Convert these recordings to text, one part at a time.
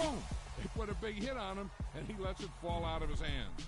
boom, they put a big hit on him, and he lets it fall out of his hands.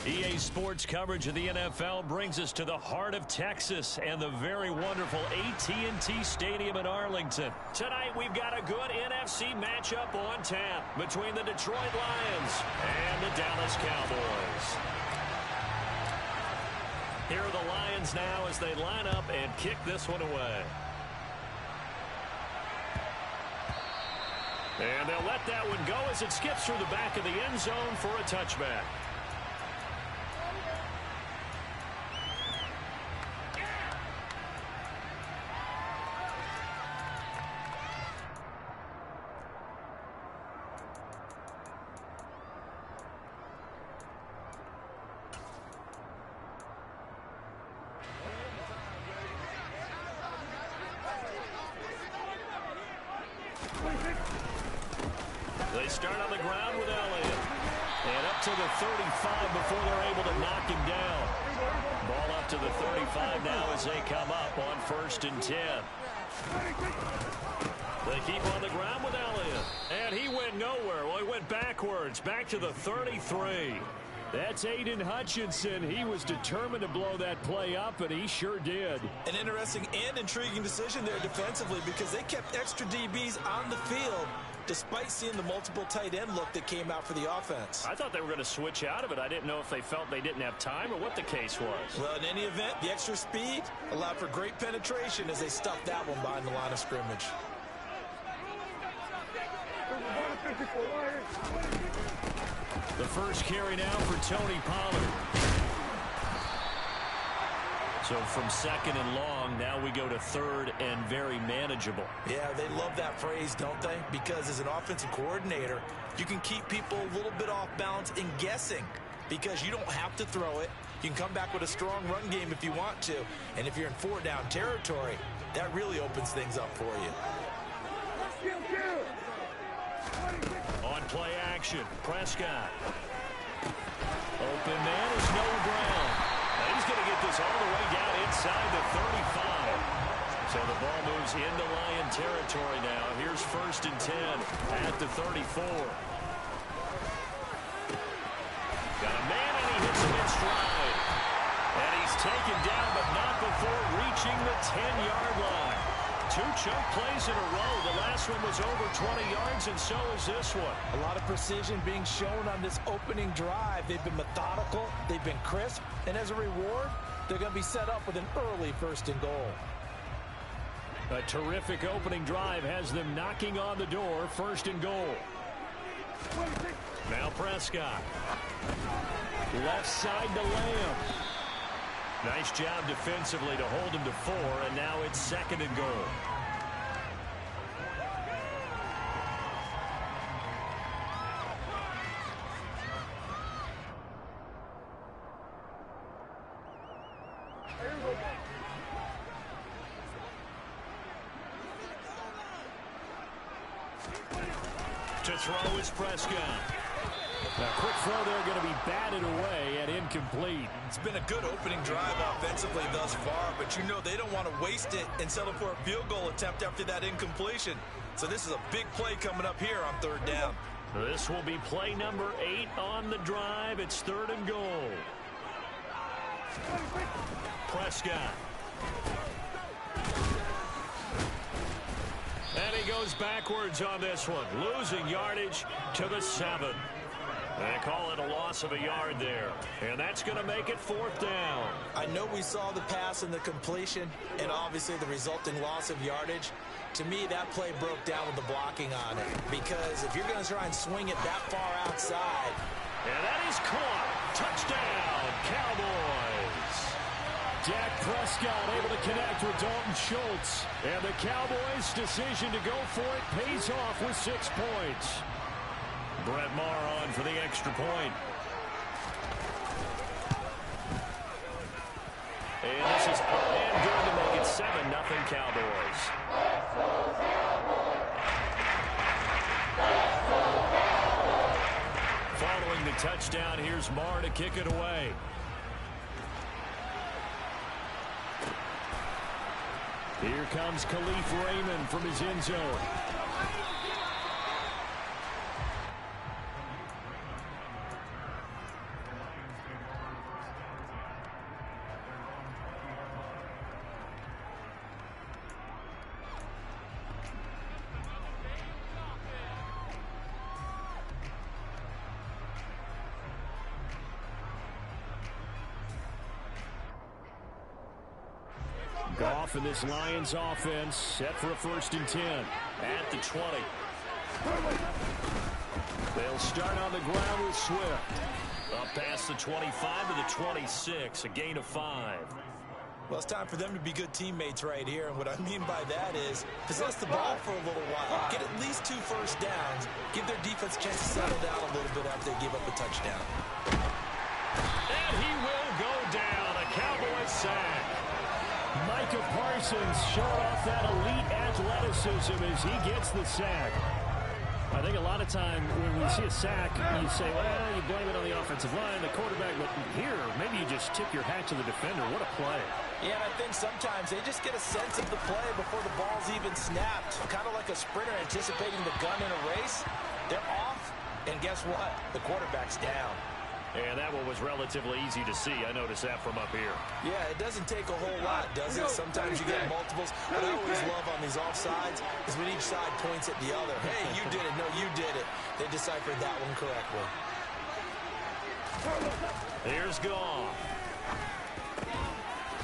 EA Sports coverage of the NFL brings us to the heart of Texas and the very wonderful AT&T Stadium in Arlington. Tonight we've got a good NFC matchup on tap between the Detroit Lions and the Dallas Cowboys. Here are the Lions now as they line up and kick this one away. And they'll let that one go as it skips through the back of the end zone for a touchback. They start on the ground with Elliott. And up to the 35 before they're able to knock him down. Ball up to the 35 now as they come up on 1st and 10. They keep on the ground with Elliott. And he went nowhere. Well, he went backwards, back to the 33. That's Aiden Hutchinson. He was determined to blow that play up, and he sure did. An interesting and intriguing decision there defensively because they kept extra DBs on the field despite seeing the multiple tight end look that came out for the offense. I thought they were going to switch out of it. I didn't know if they felt they didn't have time or what the case was. Well, in any event, the extra speed allowed for great penetration as they stuffed that one behind the line of scrimmage. The first carry now for Tony Pollard. So from 2nd and long, now we go to 3rd and very manageable. Yeah, they love that phrase, don't they? Because as an offensive coordinator, you can keep people a little bit off balance and guessing because you don't have to throw it. You can come back with a strong run game if you want to. And if you're in 4-down territory, that really opens things up for you. On play action, Prescott. Open man is Noah Brown. Now he's going to get this all the way down inside the 35. So the ball moves into Lion territory now. Here's 1st and 10 at the 34. Got a man and he hits him in stride. And he's taken down but not before reaching the 10-yard line. 2 chunk plays in a row. The last one was over 20 yards, and so is this one. A lot of precision being shown on this opening drive. They've been methodical, they've been crisp, and as a reward, they're going to be set up with an early 1st and goal. A terrific opening drive has them knocking on the door, 1st and goal. Now Prescott. Left side to Lamb. Nice job defensively to hold him to 4, and now it's 2nd and goal. To throw is Prescott. A quick throw there going to be batted away and incomplete. It's been a good opening drive offensively thus far, but you know they don't want to waste it and settle for a field goal attempt after that incompletion. So this is a big play coming up here on third down. This will be play number 8 on the drive. It's 3rd and goal. Prescott. And he goes backwards on this one, losing yardage to the 7. They call it a loss of a yard there, and that's going to make it 4th down. I know we saw the pass and the completion and obviously the resulting loss of yardage. To me, that play broke down with the blocking on it, because if you're going to try and swing it that far outside. And that is caught. Touchdown, Cowboys. Dak Prescott able to connect with Dalton Schultz. And the Cowboys' decision to go for it pays off with 6 points. Brett Maher on for the extra point. And this is and good to make it 7-0 Cowboys. Following the touchdown, here's Maher to kick it away. Here comes Khalif Raymond from his end zone. Goff and this Lions offense set for a 1st and 10. At the 20. They'll start on the ground with Swift. Up past the 25 to the 26, a gain of 5. Well, it's time for them to be good teammates right here, and what I mean by that is possess the ball for a little while, get at least 2 first downs, give their defense a chance to settle down a little bit after they give up a touchdown. And he will go down, a Cowboys sack. Micah Parsons showing off that elite athleticism as he gets the sack. I think a lot of time when we see a sack, you say, well, you blame it on the offensive line, the quarterback, but here, maybe you just tip your hat to the defender. What a play. Yeah, and I think sometimes they just get a sense of the play before the ball's even snapped. Kind of like a sprinter anticipating the gun in a race. They're off, and guess what? The quarterback's down. And that one was relatively easy to see. I noticed that from up here. Yeah, it doesn't take a whole lot, does it? Sometimes you get multiples. What I always love on these offsides is when each side points at the other. Hey, you did it. No, you did it. They deciphered that one correctly. Here's Goff.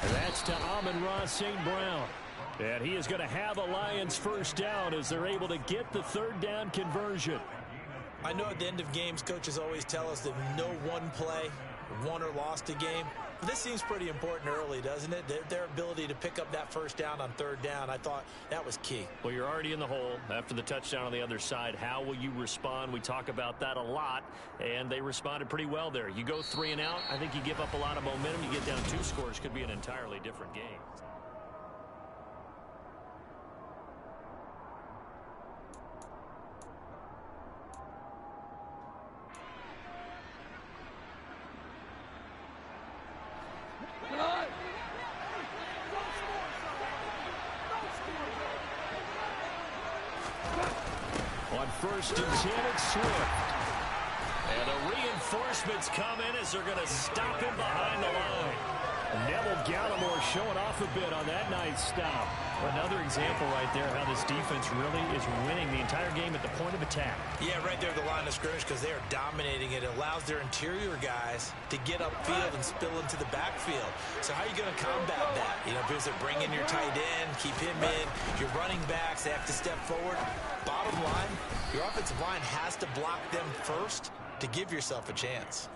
And that's to Amon-Ra St. Brown. And he is going to have a Lions 1st down as they're able to get the 3rd down conversion. I know at the end of games, coaches always tell us that no one play won or lost a game. But this seems pretty important early, doesn't it? Their ability to pick up that 1st down on 3rd down, I thought that was key. Well, you're already in the hole after the touchdown on the other side. How will you respond? We talk about that a lot, and they responded pretty well there. You go 3 and out, I think you give up a lot of momentum. You get down 2 scores, could be an entirely different game. On 1st and 10, it's Swift. And the reinforcements come in as they're going to stop him behind the line. Neville Gallimore showing off a bit on that nice stop. Another example right there how this defense really is winning the entire game at the point of attack. Yeah, right there at the line of scrimmage because they are dominating it. It allows their interior guys to get upfield and spill into the backfield. So how are you going to combat that? You know, because they're bringing your tight end, keep him in. Your running backs, they have to step forward. Bottom line, your offensive line has to block them first to give yourself a chance.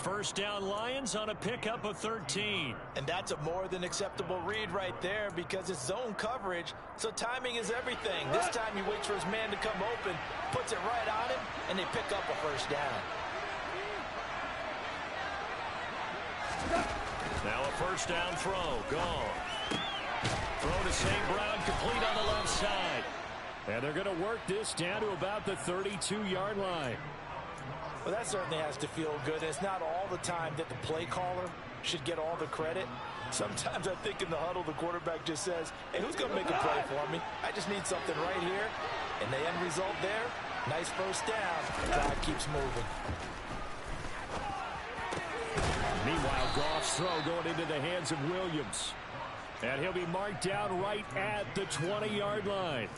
1st down Lions on a pickup of 13. And that's a more than acceptable read right there because it's zone coverage, so timing is everything. This time he waits for his man to come open, puts it right on him, and they pick up a 1st down. Now a 1st down throw. Gone. Throw to St. Brown, complete on the left side. And they're going to work this down to about the 32-yard line. Well, that certainly has to feel good. It's not all the time that the play caller should get all the credit. Sometimes I think in the huddle, the quarterback just says, hey, who's going to make a play for me? I just need something right here. And the end result there, nice first down. Clock keeps moving. Meanwhile, Goff's throw going into the hands of Williams. And he'll be marked down right at the 20-yard line.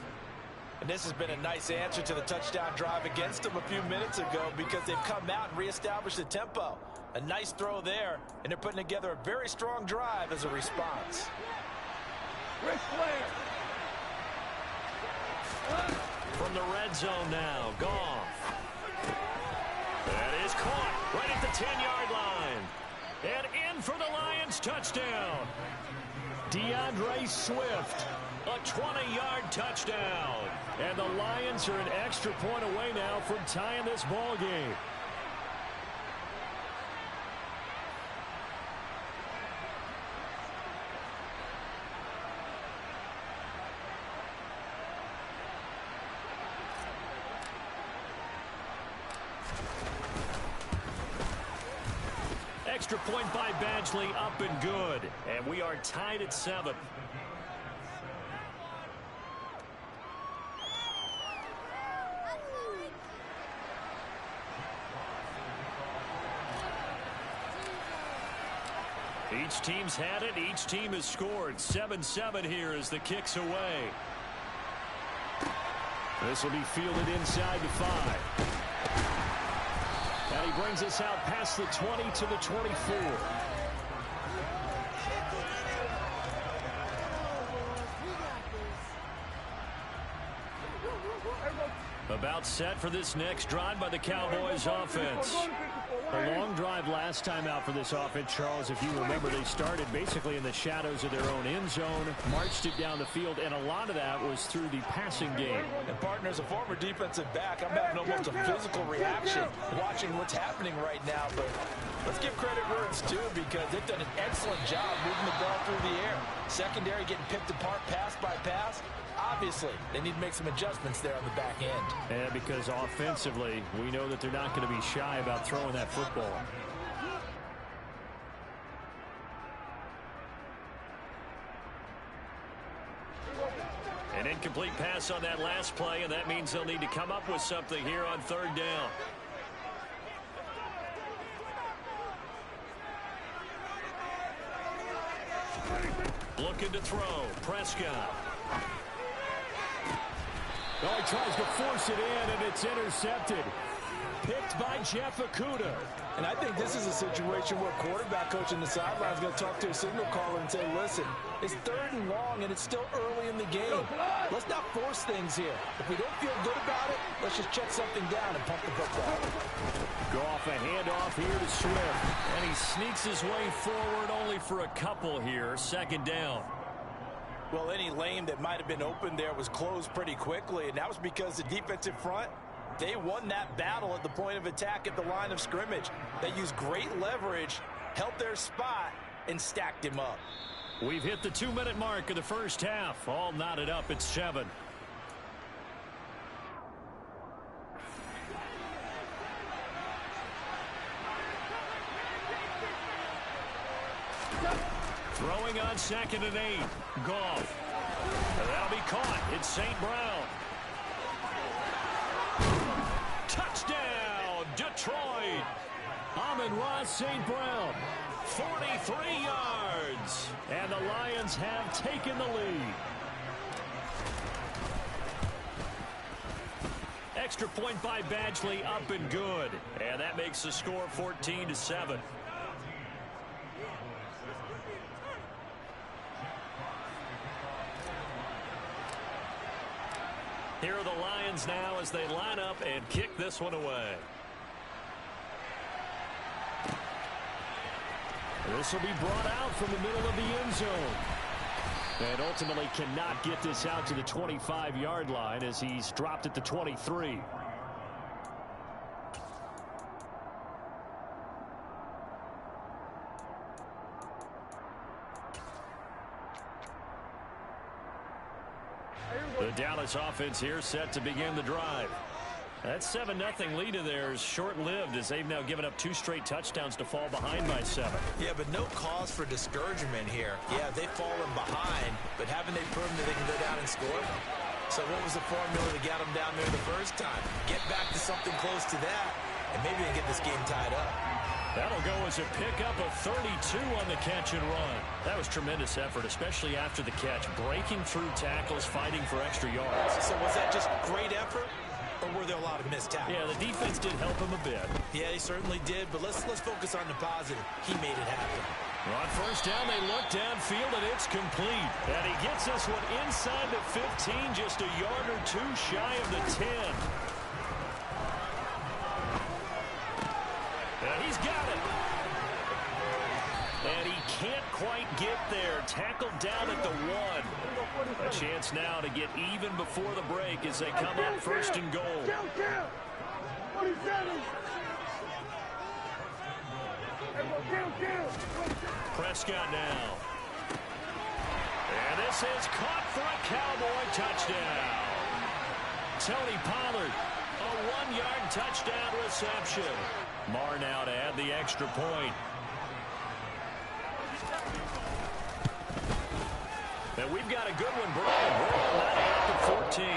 And this has been a nice answer to the touchdown drive against them a few minutes ago because they've come out and reestablished the tempo. A nice throw there, and they're putting together a very strong drive as a response. Ric Flair. From the red zone now, Goff. That is caught right at the 10-yard line. And in for the Lions touchdown. DeAndre Swift, a 20-yard touchdown. And the Lions are an extra point away now from tying this ball game. Extra point by Badgley, up and good. And we are tied at 7. Each team's had it. Each team has scored. 7-7 here as the kick's away. This will be fielded inside the 5. And he brings us out past the 20 to the 24. About set for this next drive by the Cowboys offense. A long drive last time out for this offense, Charles. If you remember, they started basically in the shadows of their own end zone, marched it down the field, and a lot of that was through the passing game. And partners, a former defensive back, I'm having almost a physical reaction watching what's happening right now. But let's give credit where it's due because they've done an excellent job moving the ball through the air. Secondary getting picked apart pass by pass. Obviously, they need to make some adjustments there on the back end. And because offensively, we know that they're not going to be shy about throwing that football. An incomplete pass on that last play, and that means they'll need to come up with something here on 3rd down. Looking to throw. Prescott. Oh, he tries to force it in, and it's intercepted. Picked by Jeff Okudah. And I think this is a situation where quarterback coach in the sideline is going to talk to a signal caller and say, listen, it's 3rd and long, and it's still early in the game. Let's not force things here. If we don't feel good about it, let's just check something down and pump the football. Go off a handoff here to Swift. And he sneaks his way forward only for a couple here. 2nd down. Well, any lane that might have been open there was closed pretty quickly, and that was because the defensive front, they won that battle at the point of attack at the line of scrimmage. They used great leverage, held their spot, and stacked him up. We've hit the 2-minute mark of the first half. All knotted up at 7. Throwing on 2nd and 8. Goff. That'll be caught. It's St. Brown. Touchdown, Detroit. Amon-Ra St. Brown. 43 yards. And the Lions have taken the lead. Extra point by Badgley, up and good. And that makes the score 14-7. Here are the Lions now as they line up and kick this one away. This will be brought out from the middle of the end zone. And ultimately cannot get this out to the 25-yard line as he's dropped at the 23. Here we The Dallas offense here set to begin the drive. That 7-0 lead of theirs short-lived as they've now given up 2 straight touchdowns to fall behind by 7. Yeah, but no cause for discouragement here. Yeah, they've fallen behind, but haven't they proven that they can go down and score? So what was the formula that got them down there the first time? Get back to something close to that, and maybe they get this game tied up. That'll go as a pickup of 32 on the catch and run. That was tremendous effort, especially after the catch. Breaking through tackles, fighting for extra yards. So was that just great effort, or were there a lot of missed tackles? Yeah, the defense did help him a bit. Yeah, he certainly did, but let's focus on the positive. He made it happen. On first down, they look downfield, and it's complete. And he gets this one inside the 15, just a yard or 2 shy of the 10. And he's got it. And he can't quite get there. Tackled down at the 1. A chance now to get even before the break as they come up first and goal. Prescott now. And this is caught for a Cowboy touchdown. Tony Pollard, a 1-yard touchdown reception. Marr now to add the extra point. And we've got a good one, Brian. We're on that out to 14.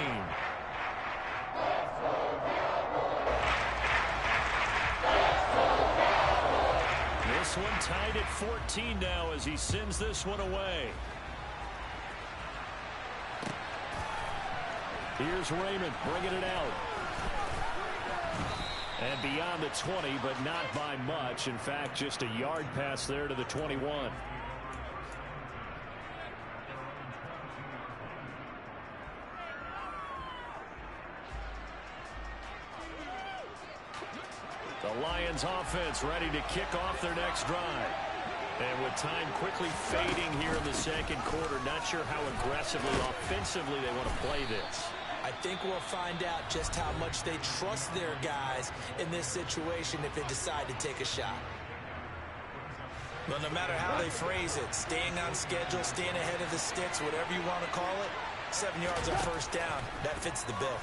This one tied at 14 now as he sends this one away. Here's Raymond bringing it out. And beyond the 20, but not by much. In fact, just a yard pass there to the 21. The Lions offense ready to kick off their next drive. And with time quickly fading here in the second quarter, not sure how aggressively, offensively they want to play this. I think we'll find out just how much they trust their guys in this situation if they decide to take a shot. Well, no matter how they phrase it, staying on schedule, staying ahead of the sticks, whatever you want to call it, 7 yards on first down, that fits the bill.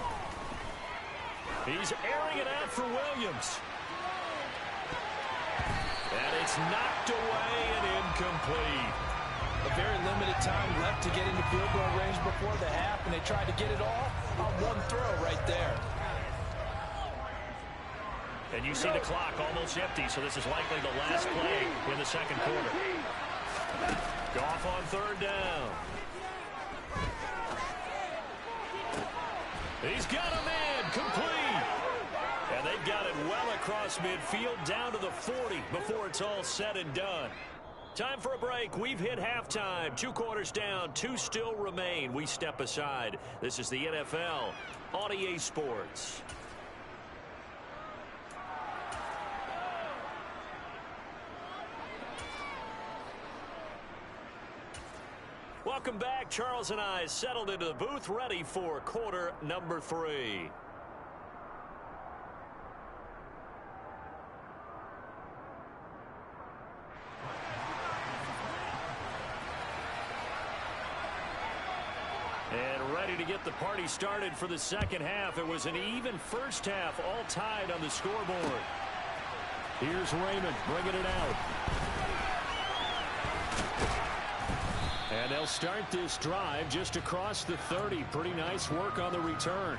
He's airing it out for Williams. And it's knocked away and incomplete. A very limited time left to get into field goal range before the half, and they tried to get it all on one throw right there. And you see the clock almost empty, so this is likely the last play in the second quarter. Goff on third down. He's got a man complete. And they've got it well across midfield down to the 40 before it's all said and done. Time for a break. We've hit halftime. 2 quarters down. 2 still remain. We step aside. This is the NFL on EA Sports. Welcome back. Charles and I settled into the booth, ready for quarter number 3. And ready to get the party started for the second half. It was an even first half, all tied on the scoreboard. Here's Raymond bringing it out. And they'll start this drive just across the 30. Pretty nice work on the return.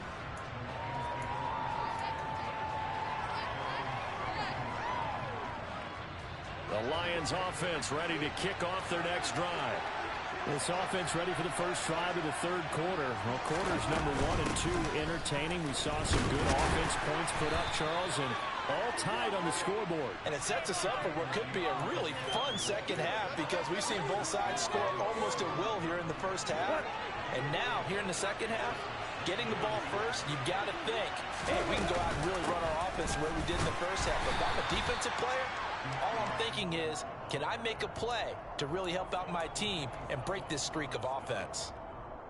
The Lions offense ready to kick off their next drive. This offense ready for the first drive of the third quarter. Well, quarters number 1 and 2 entertaining. We saw some good offense points put up, Charles, and all tied on the scoreboard. And it sets us up for what could be a really fun second half because we've seen both sides score almost at will here in the first half. And now, here in the second half, getting the ball first, you've got to think, hey, we can go out and really run our offense the way we did in the first half. But if I'm a defensive player, all I'm thinking is, can I make a play to really help out my team and break this streak of offense?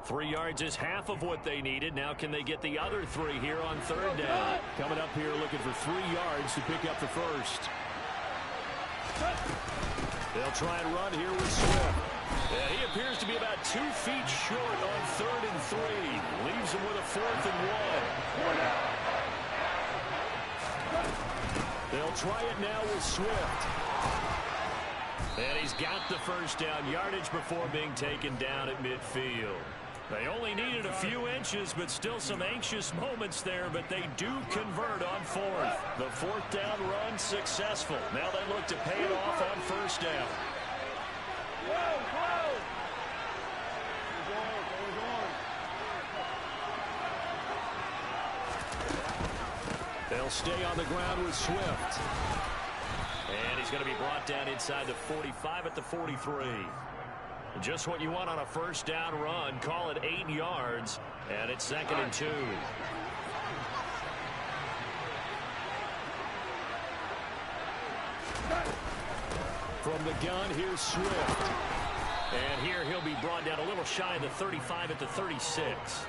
3 yards is half of what they needed. Now can they get the other 3 here on third down? Coming up here looking for 3 yards to pick up the first. They'll try and run here with Swift. And he appears to be about 2 feet short on 3rd and 3. Leaves him with a 4th and 1. They'll try it now with Swift. And he's got the first down yardage before being taken down at midfield. They only needed a few inches, but still some anxious moments there, but they do convert on 4th. The 4th down run successful. Now they look to pay it off on 1st down. They'll stay on the ground with Swift. And he's going to be brought down inside the 45 at the 43. Just what you want on a 1st down run. Call it 8 yards, and it's 2nd and 2. From the gun, here's Swift. And here he'll be brought down a little shy of the 35 at the 36.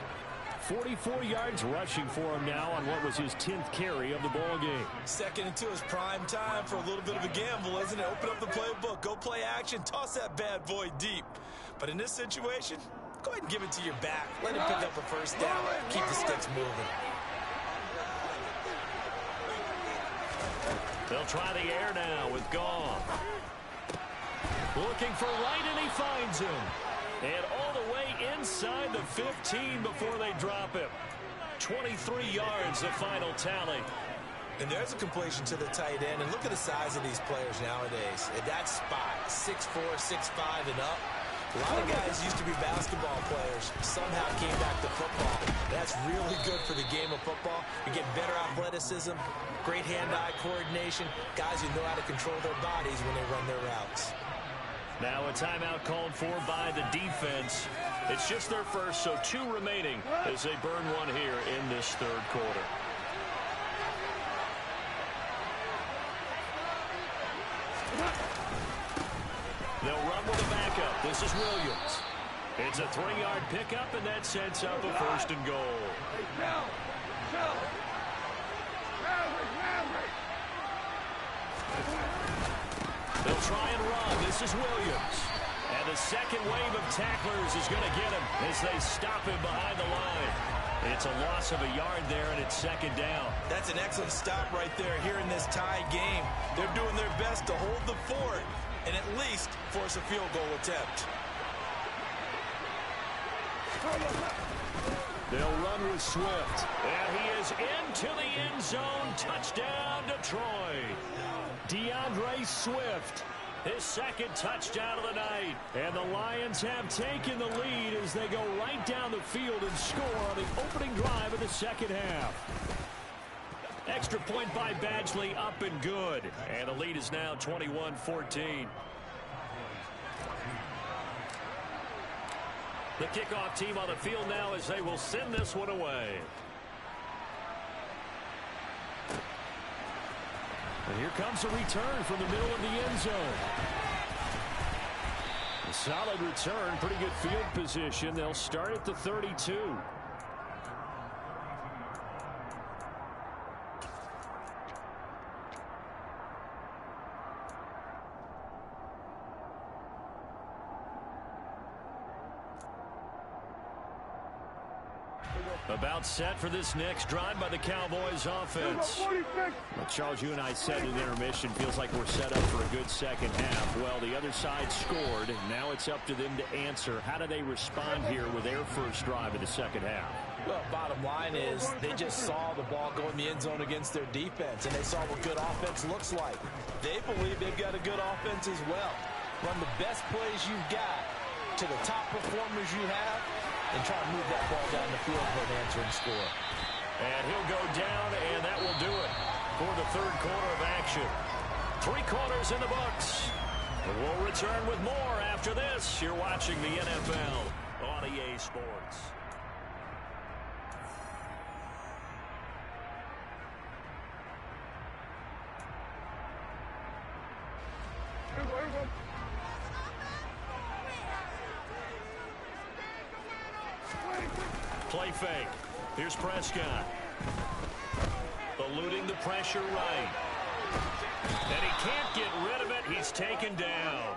44 yards rushing for him now on what was his 10th carry of the ball game. 2nd and 2 is prime time for a little bit of a gamble, isn't it? Open up the playbook, go play action, toss that bad boy deep. But in this situation, go ahead and give it to your back. Let him pick up a 1st down. Keep the sticks moving. They'll try the air now with Goff. Looking for Wright, and he finds him. And all the way inside the 15 before they drop him. 23 yards, the final tally. And there's a completion to the tight end. And look at the size of these players nowadays. At that spot, 6'4", 6'5", and up. A lot of guys used to be basketball players. Somehow came back to football. That's really good for the game of football. You get better athleticism, great hand-eye coordination. Guys who know how to control their bodies when they run their routes. Now a timeout called for by the defense. It's just their first, so 2 remaining as they burn one here in this 3rd quarter. They'll run with a backup. This is Williams. It's a 3-yard pickup, and that sets up a 1st and goal. They'll try and run. This is Williams. And the second wave of tacklers is going to get him as they stop him behind the line. It's a loss of a yard there, and it's 2nd down. That's an excellent stop right there here in this tie game. They're doing their best to hold the fort and at least force a field goal attempt. They'll run with Swift. And he is into the end zone. Touchdown, Detroit. DeAndre Swift, his 2nd touchdown of the night. And the Lions have taken the lead as they go right down the field and score on the opening drive of the 2nd half. Extra point by Badgley, up and good. And the lead is now 21-14. The kickoff team on the field now as they will send this one away. And here comes a return from the middle of the end zone. A solid return, pretty good field position. They'll start at the 32. About set for this next drive by the Cowboys offense. Well, Charles, you and I said in intermission, feels like we're set up for a good 2nd half. Well, the other side scored. Now it's up to them to answer. How do they respond here with their first drive of the 2nd half? Well, bottom line is they just saw the ball go in the end zone against their defense, and they saw what good offense looks like. They believe they've got a good offense as well. Run the best plays you've got to the top performers you have, and try to move that ball down the field for an answering score. And he'll go down, and that will do it for the 3rd quarter of action. 3 quarters in the books. We'll return with more after this. You're watching the NFL on EA Sports. Play fake. Here's Prescott. Eluding the pressure right. And he can't get rid of it. He's taken down.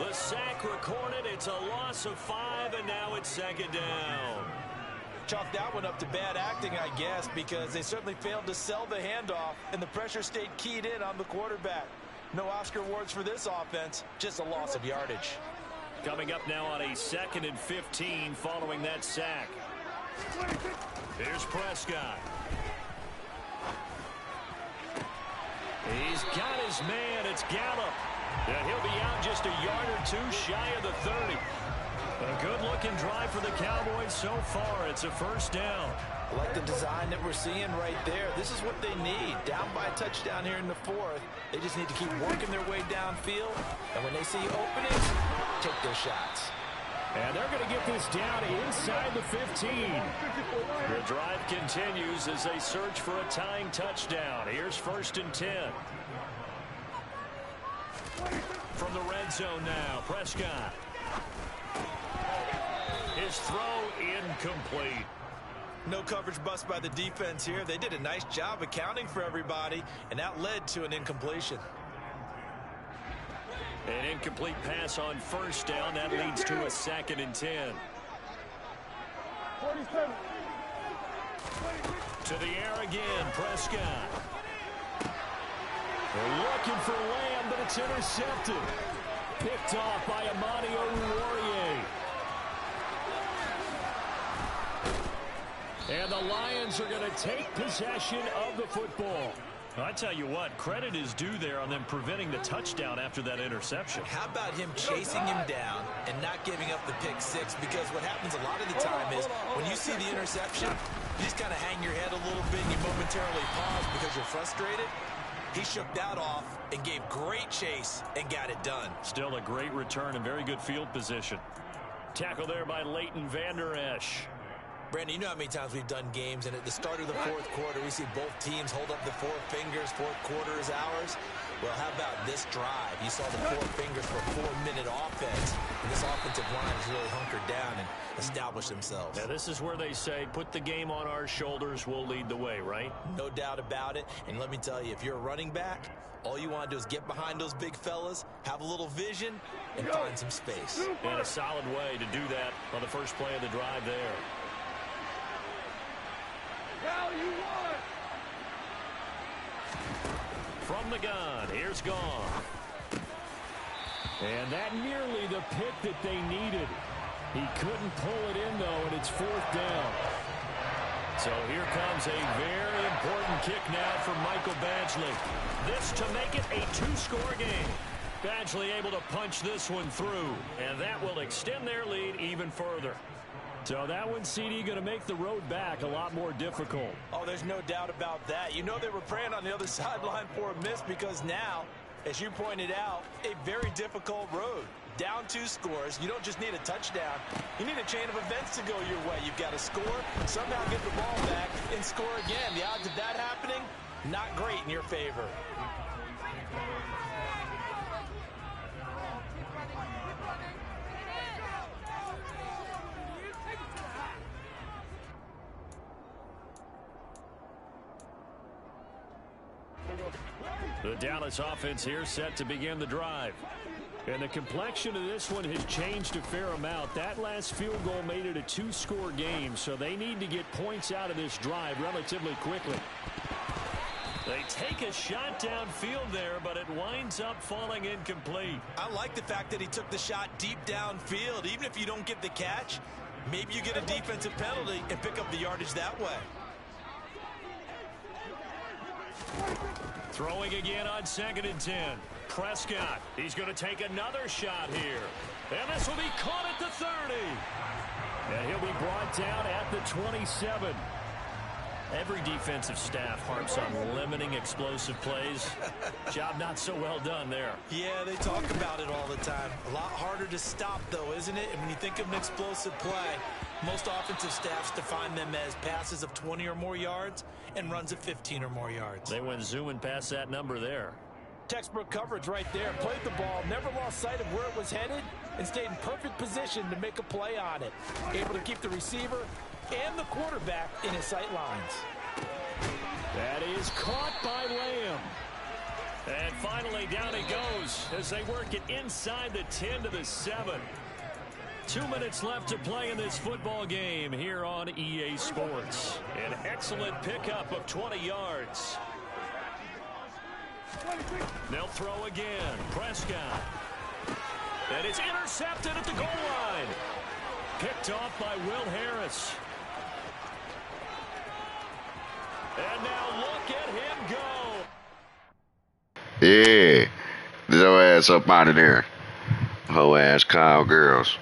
The sack recorded. It's a loss of 5, and now it's second down. Chalk that one up to bad acting, I guess, because they certainly failed to sell the handoff, and the pressure stayed keyed in on the quarterback. No Oscar awards for this offense, just a loss of yardage. Coming up now on a 2nd and 15 following that sack. Here's Prescott. He's got his man. It's Gallup. And he'll be out just a yard or two shy of the 30. A good-looking drive for the Cowboys so far. It's a first down. I like the design that we're seeing right there. This is what they need. Down by a touchdown here in the 4th. They just need to keep working their way downfield. And when they see openings, take their shots. And they're going to get this down inside the 15. The drive continues as they search for a tying touchdown. Here's 1st and 10. From the red zone now, Prescott. His throw incomplete. No coverage bust by the defense here. They did a nice job accounting for everybody, and that led to an incompletion. An incomplete pass on first down. That leads to a 2nd and 10. 47. To the air again, Prescott. They're looking for Lamb, but it's intercepted. Picked off by Amani Oruwariye. And the Lions are going to take possession of the football. I tell you what, credit is due there on them preventing the touchdown after that interception. How about him chasing him down and not giving up the pick 6? Because what happens a lot of the time is when you see the interception, you just kind of hang your head a little bit and you momentarily pause because you're frustrated. He shook that off and gave great chase and got it done. Still a great return and very good field position. Tackle there by Leighton Vander Esch. Brandon, you know how many times we've done games, and at the start of the 4th quarter, we see both teams hold up the 4 fingers. 4th quarter is ours. Well, how about this drive? You saw the 4 fingers for a 4-minute offense, and this offensive line has really hunkered down and established themselves. Now, this is where they say, put the game on our shoulders, we'll lead the way, right? No doubt about it. And let me tell you, if you're a running back, all you want to do is get behind those big fellas, have a little vision, and find some space. And a solid way to do that on the first play of the drive there. From the gun, here's Gone. And that nearly the pick that they needed. He couldn't pull it in, though, and it's 4th down. So here comes a very important kick now for Michael Badgley. This to make it a 2-score game. Badgley able to punch this one through, and that will extend their lead even further. So that one, CD, going to make the road back a lot more difficult. Oh, there's no doubt about that. You know they were praying on the other sideline for a miss because now, as you pointed out, a very difficult road. Down 2 scores. You don't just need a touchdown. You need a chain of events to go your way. You've got to score, somehow get the ball back, and score again. The odds of that happening, not great in your favor. The Dallas offense here set to begin the drive. And the complexion of this one has changed a fair amount. That last field goal made it a 2-score game, so they need to get points out of this drive relatively quickly. They take a shot downfield there, but it winds up falling incomplete. I like the fact that he took the shot deep downfield. Even if you don't get the catch, maybe you get a defensive penalty and pick up the yardage that way. Throwing again on 2nd and 10. Prescott, he's going to take another shot here. And this will be caught at the 30. And he'll be brought down at the 27. Every defensive staff harps on limiting explosive plays. Job not so well done there. Yeah, they talk about it all the time. A lot harder to stop, though, isn't it? And when you think of an explosive play, most offensive staffs define them as passes of 20 or more yards and runs of 15 or more yards. They went zooming past that number there. Textbook coverage right there. Played the ball, never lost sight of where it was headed, and stayed in perfect position to make a play on it. Able to keep the receiver and the quarterback in his sight lines. That is caught by Lamb. And finally, down he goes as they work it inside the 10 to the 7. 2 minutes left to play in this football game here on EA Sports. An excellent pickup of 20 yards. They'll throw again. Prescott. And it's intercepted at the goal line. Picked off by Will Harris. And now look at him go. Yeah. Get your ass up out of there. Hoe ass cowgirls.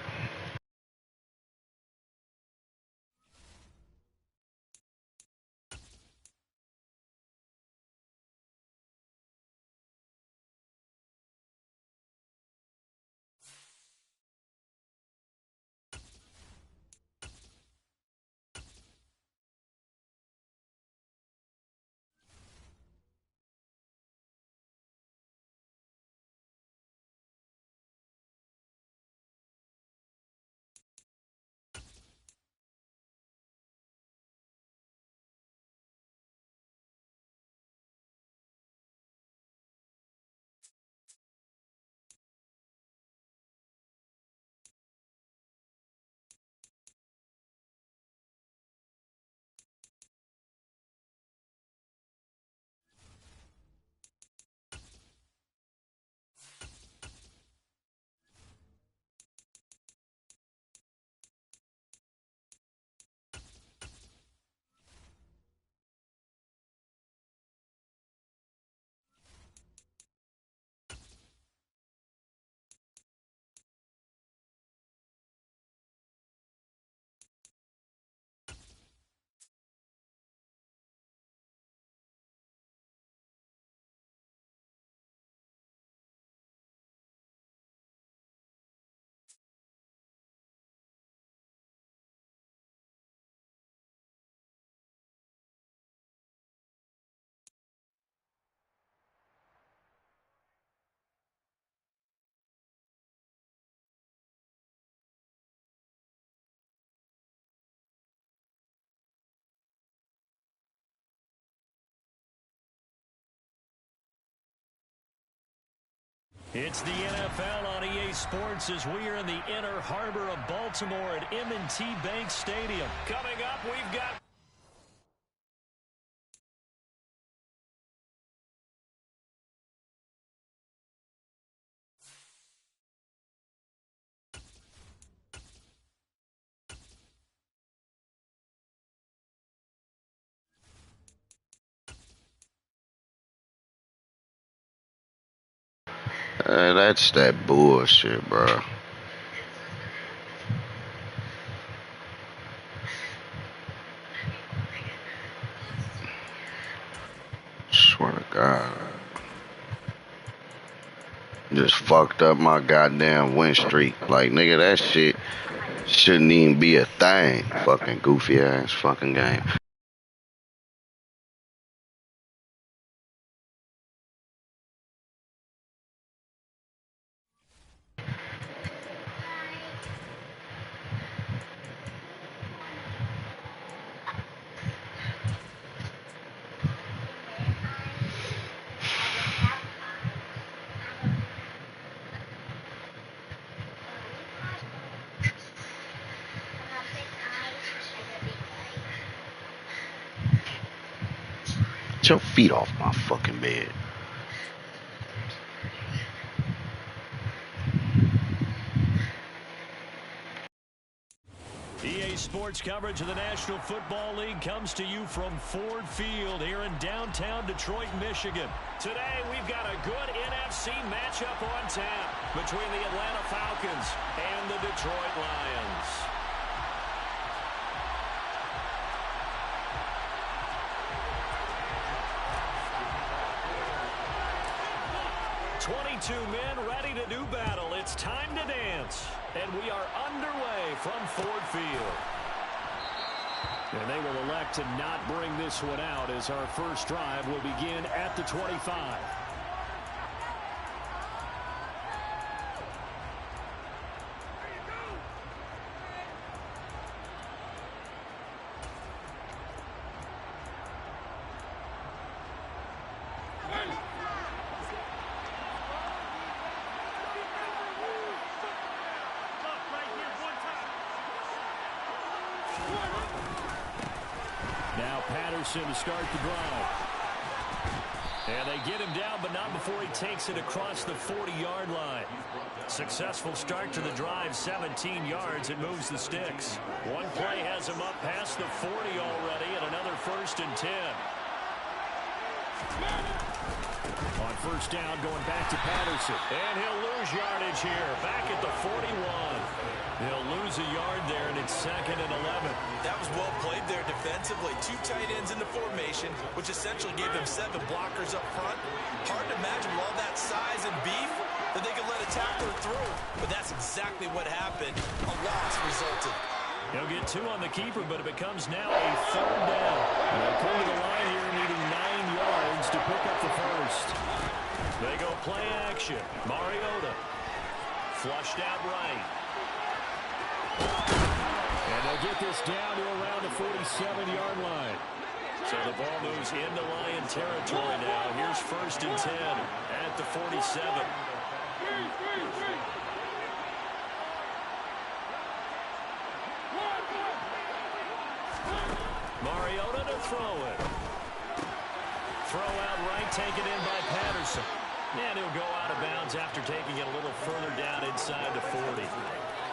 It's the NFL on EA Sports as we are in the inner harbor of Baltimore at M&T Bank Stadium. Coming up, we've got... That's that bullshit, bro. Swear to God. Just fucked up my goddamn win streak. Like, nigga, that shit shouldn't even be a thing. Fucking goofy ass fucking game. Get your feet off my fucking bed. EA Sports coverage of the National Football League comes to you from Ford Field here in downtown Detroit, Michigan. Today, we've got a good NFC matchup on tap between the Atlanta Falcons and the Detroit Lions. "22 men ready to do battle. It's time to dance." And we are underway from Ford Field. And they will elect to not bring this one out as our first drive will begin at the 25. Now Patterson to start the drive. And they get him down, but not before he takes it across the 40-yard line. Successful start to the drive, 17 yards. It moves the sticks. One play has him up past the 40 already, and another 1st and 10. On first down, going back to Patterson. And he'll lose yardage here, back at the 41. He'll lose a yard there, and it's 2nd and 11. That was well played there defensively. 2 tight ends in the formation, which essentially gave them 7 blockers up front. Hard to imagine with all that size and beef that they could let a tackler through. But that's exactly what happened. A loss resulted. He'll get 2 on the keeper, but it becomes now a 3rd down. They'll come to the line here needing 9 yards to pick up the first. They go play action. Mariota flushed out right. And they'll get this down to around the 47-yard line. So the ball moves into Lion territory now. Here's 1st and 10 at the 47. Mariota to throw it. Throw out right, taken in by Patterson. And he'll go out of bounds after taking it a little further down inside the 40.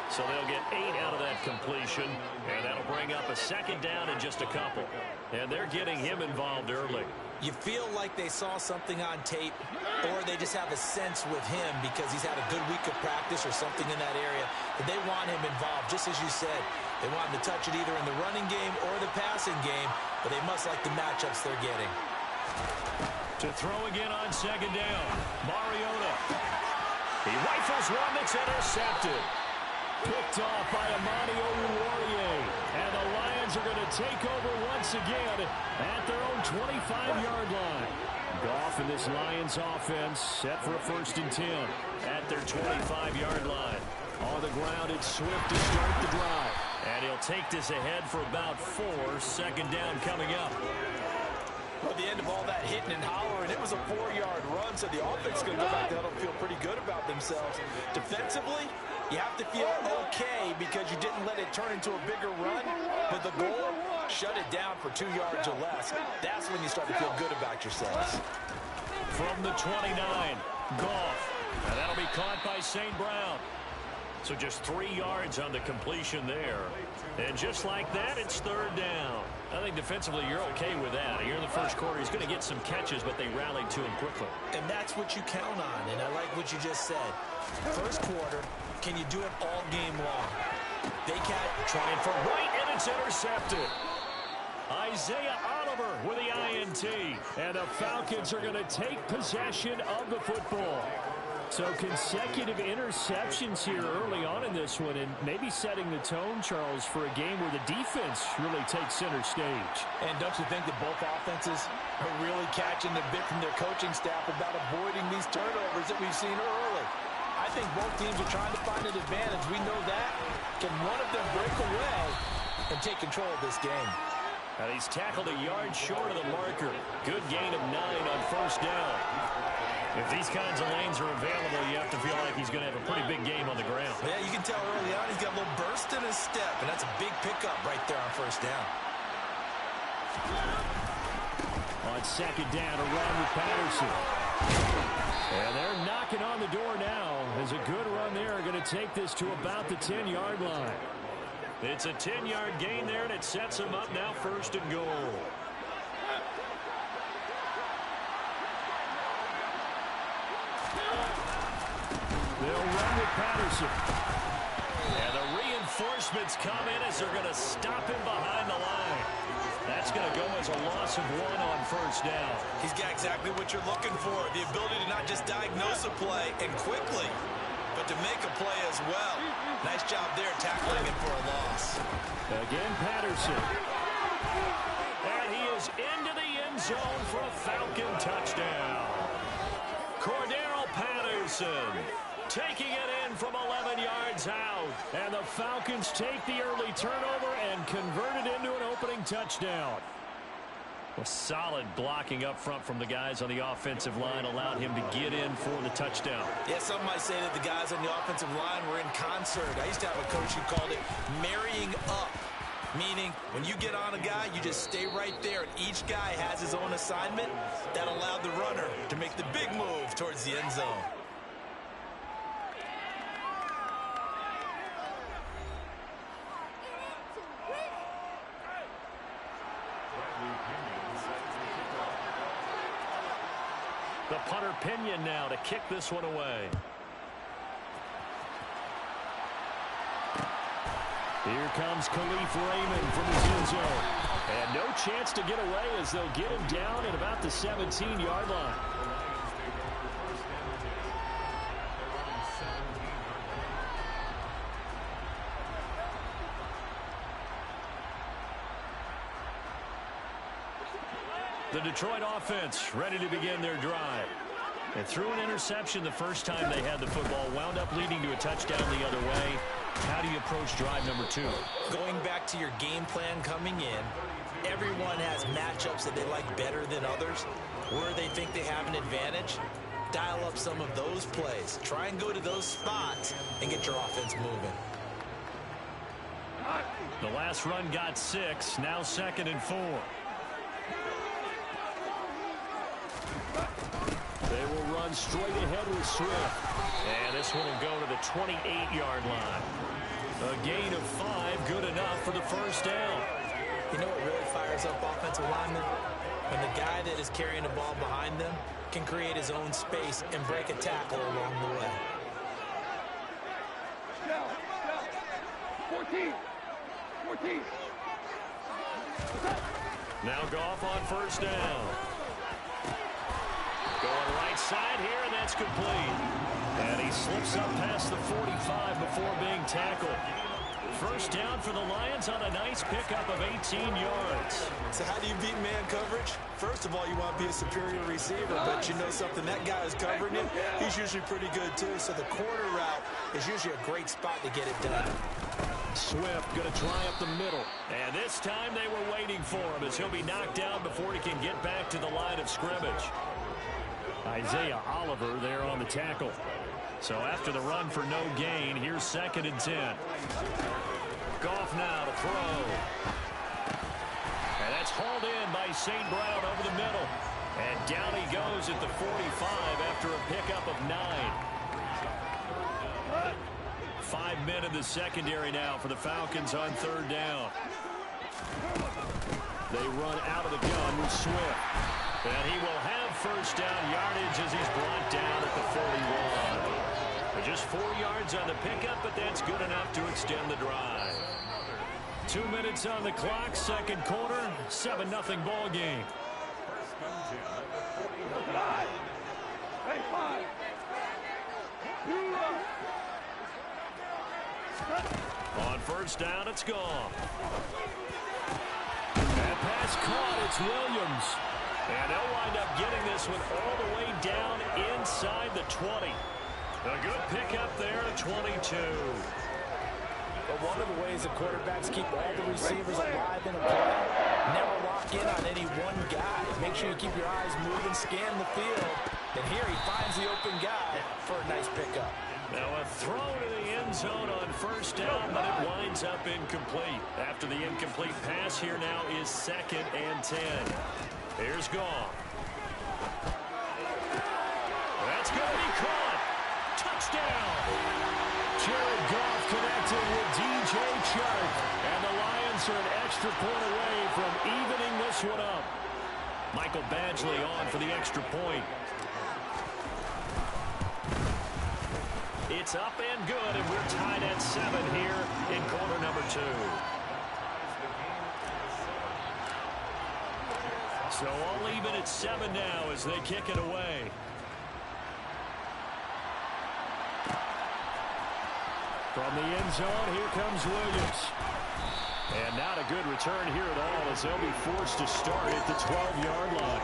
So they'll get 8 out of that completion, and that'll bring up a 2nd down in just a couple. And they're getting him involved early. You feel like they saw something on tape, or they just have a sense with him because he's had a good week of practice or something in that area, that they want him involved, just as you said. They want him to touch it either in the running game or the passing game, but they must like the matchups they're getting. To throw again on 2nd down, Mariota. He rifles one that's intercepted. Picked off by Amani Oruwariye. And the Lions are going to take over once again at their own 25-yard line. Goff and this Lions offense set for a 1st and 10 at their 25-yard line. On the ground, it's Swift to start the drive. And he'll take this ahead for about 4. 2nd down coming up. Well, at the end of all that hitting and hollering, it was a 4-yard run, so the offense is going to go back to huddle and feel pretty good about themselves. Defensively, you have to feel okay because you didn't let it turn into a bigger run, but the goal, shut it down for 2 yards or less. That's when you start to feel good about yourselves. From the 29, Goff. And that'll be caught by St. Brown. So just 3 yards on the completion there. And just like that, it's 3rd down. I think defensively you're okay with that. Here in the first quarter, he's going to get some catches, but they rallied to him quickly. And that's what you count on, and I like what you just said. First quarter, can you do it all game long? They can't. Trying for right, and it's intercepted. Isaiah Oliver with the INT. And the Falcons are going to take possession of the football. So consecutive interceptions here early on in this one, and maybe setting the tone, Charles, for a game where the defense really takes center stage. And don't you think that both offenses are really catching the bit from their coaching staff about avoiding these turnovers that we've seen early? I think both teams are trying to find an advantage. We know that. Can one of them break away and take control of this game? And he's tackled a yard short of the marker. Good gain of 9 on 1st down. If these kinds of lanes are available, you have to feel like he's going to have a pretty big game on the ground. Yeah, you can tell early on he's got a little burst in his step, and that's a big pickup right there on 1st down. On 2nd down, a run with Patterson. And they're knocking on the door now. As a good run there, going to take this to about the 10-yard line. It's a 10-yard gain there, and it sets him up now 1st and goal. They'll run with Patterson. And the reinforcements come in as they're going to stop him behind the line. That's going to go as a loss of 1 on 1st down. He's got exactly what you're looking for, the ability to not just diagnose a play and quickly, but to make a play as well. Nice job there tackling him for a loss. Again, Patterson. And he is into the end zone for a Falcon touchdown. Cordero Patterson taking it in from 11 yards out. And the Falcons take the early turnover and convert it into an opening touchdown. A solid blocking up front from the guys on the offensive line allowed him to get in for the touchdown. Yeah, some might say that the guys on the offensive line were in concert. I used to have a coach who called it marrying up. Meaning, when you get on a guy, you just stay right there, and each guy has his own assignment. That allowed the runner to make the big move towards the end zone. The punter Pinion now to kick this one away. Here comes Khalif Raymond from his end zone. And no chance to get away as they'll get him down at about the 17-yard line. The Detroit offense ready to begin their drive. And threw an interception the first time they had the football, wound up leading to a touchdown the other way. How do you approach drive number 2? Going back to your game plan coming in, everyone has matchups that they like better than others. Where they think they have an advantage, dial up some of those plays. Try and go to those spots and get your offense moving. The last run got 6, now 2nd and 4. They will run straight ahead with Swift. And this one will go to the 28-yard line. A gain of 5, good enough for the first down. You know what really fires up offensive linemen? When the guy that is carrying the ball behind them can create his own space and break a tackle along the way. 14. Now Goff on first down. Going right side here, and that's complete. And he slips up past the 45 before being tackled. First down for the Lions on a nice pickup of 18 yards. So how do you beat man coverage? First of all, you want to be a superior receiver, but you know something, that guy is covering him. He's usually pretty good too, so the corner route is usually a great spot to get it done. Swift going to try up the middle. And this time they were waiting for him as he'll be knocked down before he can get back to the line of scrimmage. Isaiah Oliver there on the tackle. So after the run for no gain, here's 2nd and 10. Goff now to throw. And that's hauled in by St. Brown over the middle. And down he goes at the 45 after a pickup of 9. 5 men in the secondary now for the Falcons on 3rd down. They run out of the gun with Swift. And he will have first down yardage as he's brought down at the 41. Just 4 yards on the pickup, but that's good enough to extend the drive. 2 minutes on the clock, 2nd quarter, 7-0 ball game. On first down, it's gone. That pass caught, it's Williams. And they'll wind up getting this one all the way down inside the 20. A good pickup there at 22. But one of the ways the quarterbacks keep all the receivers alive in a play, never lock in on any one guy. Make sure you keep your eyes moving, scan the field. And here he finds the open guy for a nice pickup. Now a throw to the end zone on first down, but it winds up incomplete. After the incomplete pass, here now is 2nd and 10. Here's Goff. That's going to be caught. Touchdown. Jared Goff connected with DJ Chark. And the Lions are an extra point away from evening this one up. Michael Badgley on for the extra point. It's up and good, and we're tied at 7 here in quarter number 2. So I'll leave it at 7 now as they kick it away. From the end zone, here comes Williams. And not a good return here at all as they'll be forced to start at the 12-yard line.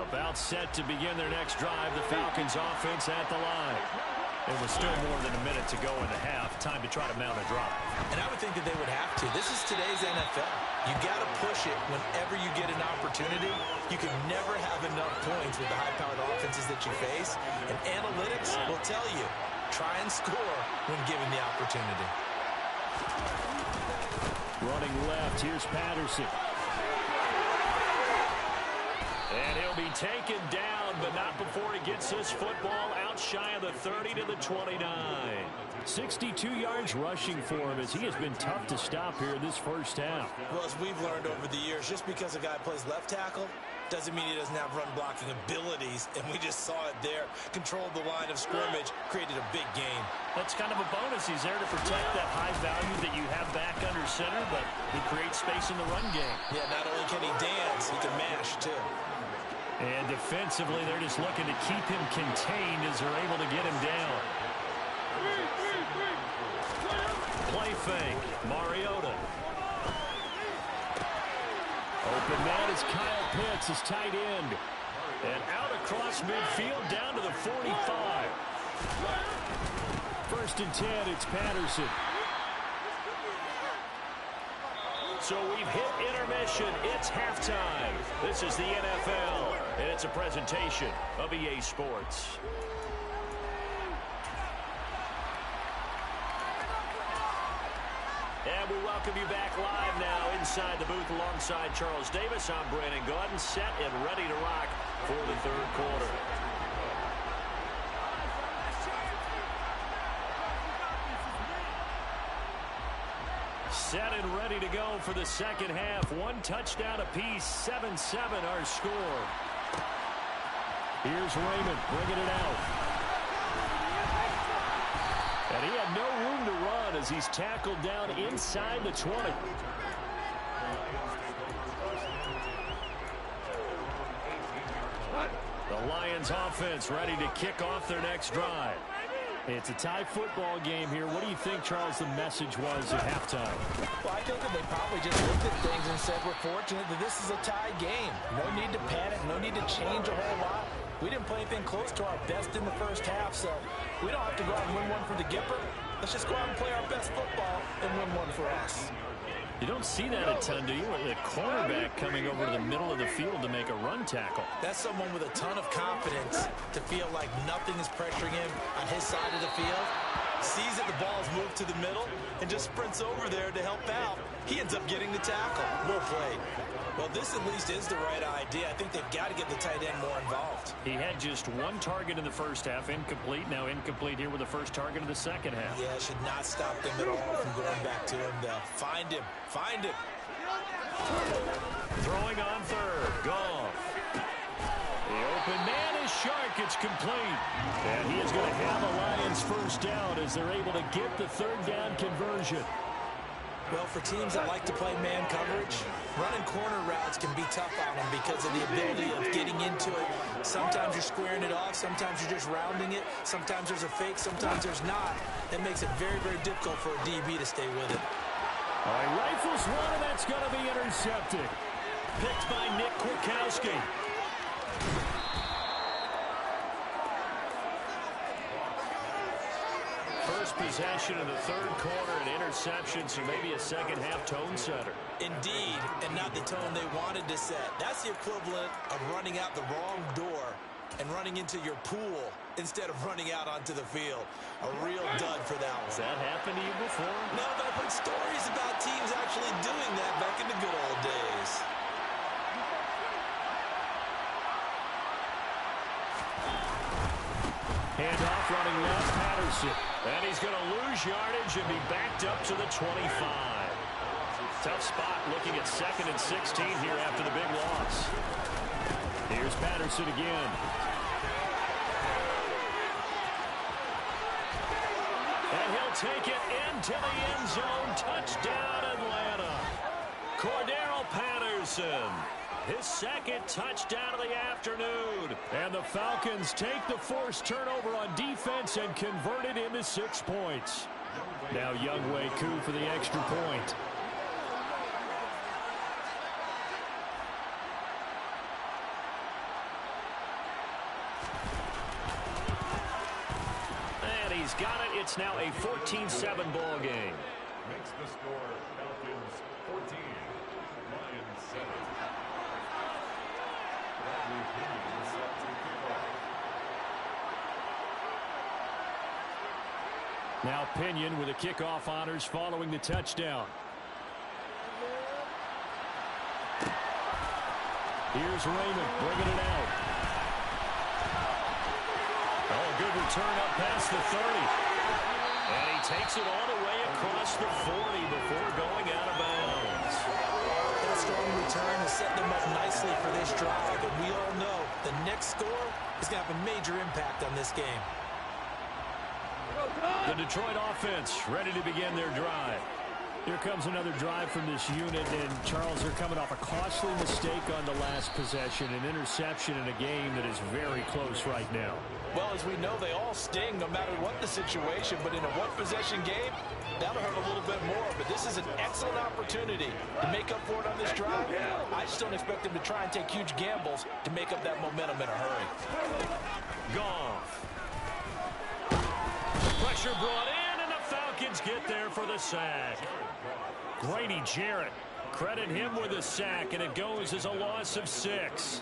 About set to begin their next drive, the Falcons offense at the line. It was still more than a minute to go in the half. Time to try to mount a drop. And I would think that they would have to. This is today's NFL. You got to push it whenever you get an opportunity. You can never have enough points with the high-powered offenses that you face. And analytics will tell you, try and score when given the opportunity. Running left, here's Patterson. And he'll be taken down, but not before he gets this football out shy of the 30 to the 29. 62 yards rushing for him as he has been tough to stop here this first half. Well, as we've learned over the years, just because a guy plays left tackle doesn't mean he doesn't have run blocking abilities, and we just saw it there. Controlled the line of scrimmage, created a big game. That's kind of a bonus. He's there to protect that high value that you have back under center, but he creates space in the run game. Yeah, not only can he dance, he can mash, too. And defensively, they're just looking to keep him contained as they're able to get him down. Play fake. Mariota. Open man is Kyle Pitts, his tight end. And out across midfield down to the 45. First and 10, it's Patterson. So we've hit intermission. It's halftime. This is the NFL, and it's a presentation of EA Sports. And we welcome you back live now inside the booth alongside Charles Davis. I'm Brandon Gordon, set and ready to rock for the third quarter. Set and ready to go for the second half. One touchdown apiece, 7-7 our score. Here's Raymond bringing it out. And he had no room to run as he's tackled down inside the 20. The Lions offense ready to kick off their next drive. It's a tie football game here. What do you think, Charles, the message was at halftime? Well, I think that they probably just looked at things and said, we're fortunate that this is a tie game. No need to panic, no need to change a whole lot. We didn't play anything close to our best in the first half, so we don't have to go out and win one for the Gipper. Let's just go out and play our best football and win one for us. You don't see that a ton, do you? The cornerback coming over to the middle of the field to make a run tackle. That's someone with a ton of confidence to feel like nothing is pressuring him on his side of the field. Sees that the ball's moved to the middle and just sprints over there to help out. He ends up getting the tackle. Well played. Well, this at least is the right idea. I think they've got to get the tight end more involved. He had just one target in the first half, incomplete. Now incomplete here with the first target of the second half. Yeah, should not stop them at all from going back to him, though. Find him. Find him. Throwing on third. Goff. The open man is Shark. It's complete. And he is going to have a Lions first down as they're able to get the third down conversion. Well, for teams that like to play man coverage, running corner routes can be tough on them because of the ability of getting into it. Sometimes you're squaring it off. Sometimes you're just rounding it. Sometimes there's a fake. Sometimes there's not. That makes it very, very difficult for a DB to stay with it. All right, rifles one, and that's going to be intercepted. Picked by Nick Kwiatkowski. First possession in the third quarter, an interception, so maybe a second-half tone setter. Indeed, and not the tone they wanted to set. That's the equivalent of running out the wrong door and running into your pool instead of running out onto the field. A real dud for that one. Has that happened to you before? No, but I've heard stories about teams actually doing that back in the good old days. Handoff running left, Patterson. And he's going to lose yardage and be backed up to the 25. Tough spot looking at 2nd and 16 here after the big loss. Here's Patterson again. And he'll take it into the end zone. Touchdown, Atlanta. Cordero Patterson. His second touchdown of the afternoon. And the Falcons take the forced turnover on defense and convert it into 6 points. Now Younghoe Koo for the extra point. And he It's now a 14-7 ball game. Makes the score Falcons 14, Lions 7. Bradley Pinion set to kick off. Now Pinion with the kickoff honors following the touchdown. Here's Raymond bringing it out. Oh, good return up past the 30. And he takes it all the way across the 40 before going out of bounds. That strong return has set them up nicely for this drive, and we all know the next score is going to have a major impact on this game. The Detroit offense ready to begin their drive. Here comes another drive from this unit, and Charles, they're coming off a costly mistake on the last possession, an interception in a game that is very close right now. Well, as we know, they all sting no matter what the situation, but in a one-possession game, that'll hurt a little bit more. But this is an excellent opportunity to make up for it on this drive. I just don't expect them to try and take huge gambles to make up that momentum in a hurry. Goff. Pressure brought in, and the Falcons get there for the sack. Grady Jarrett, credit him with a sack, and it goes as a loss of 6.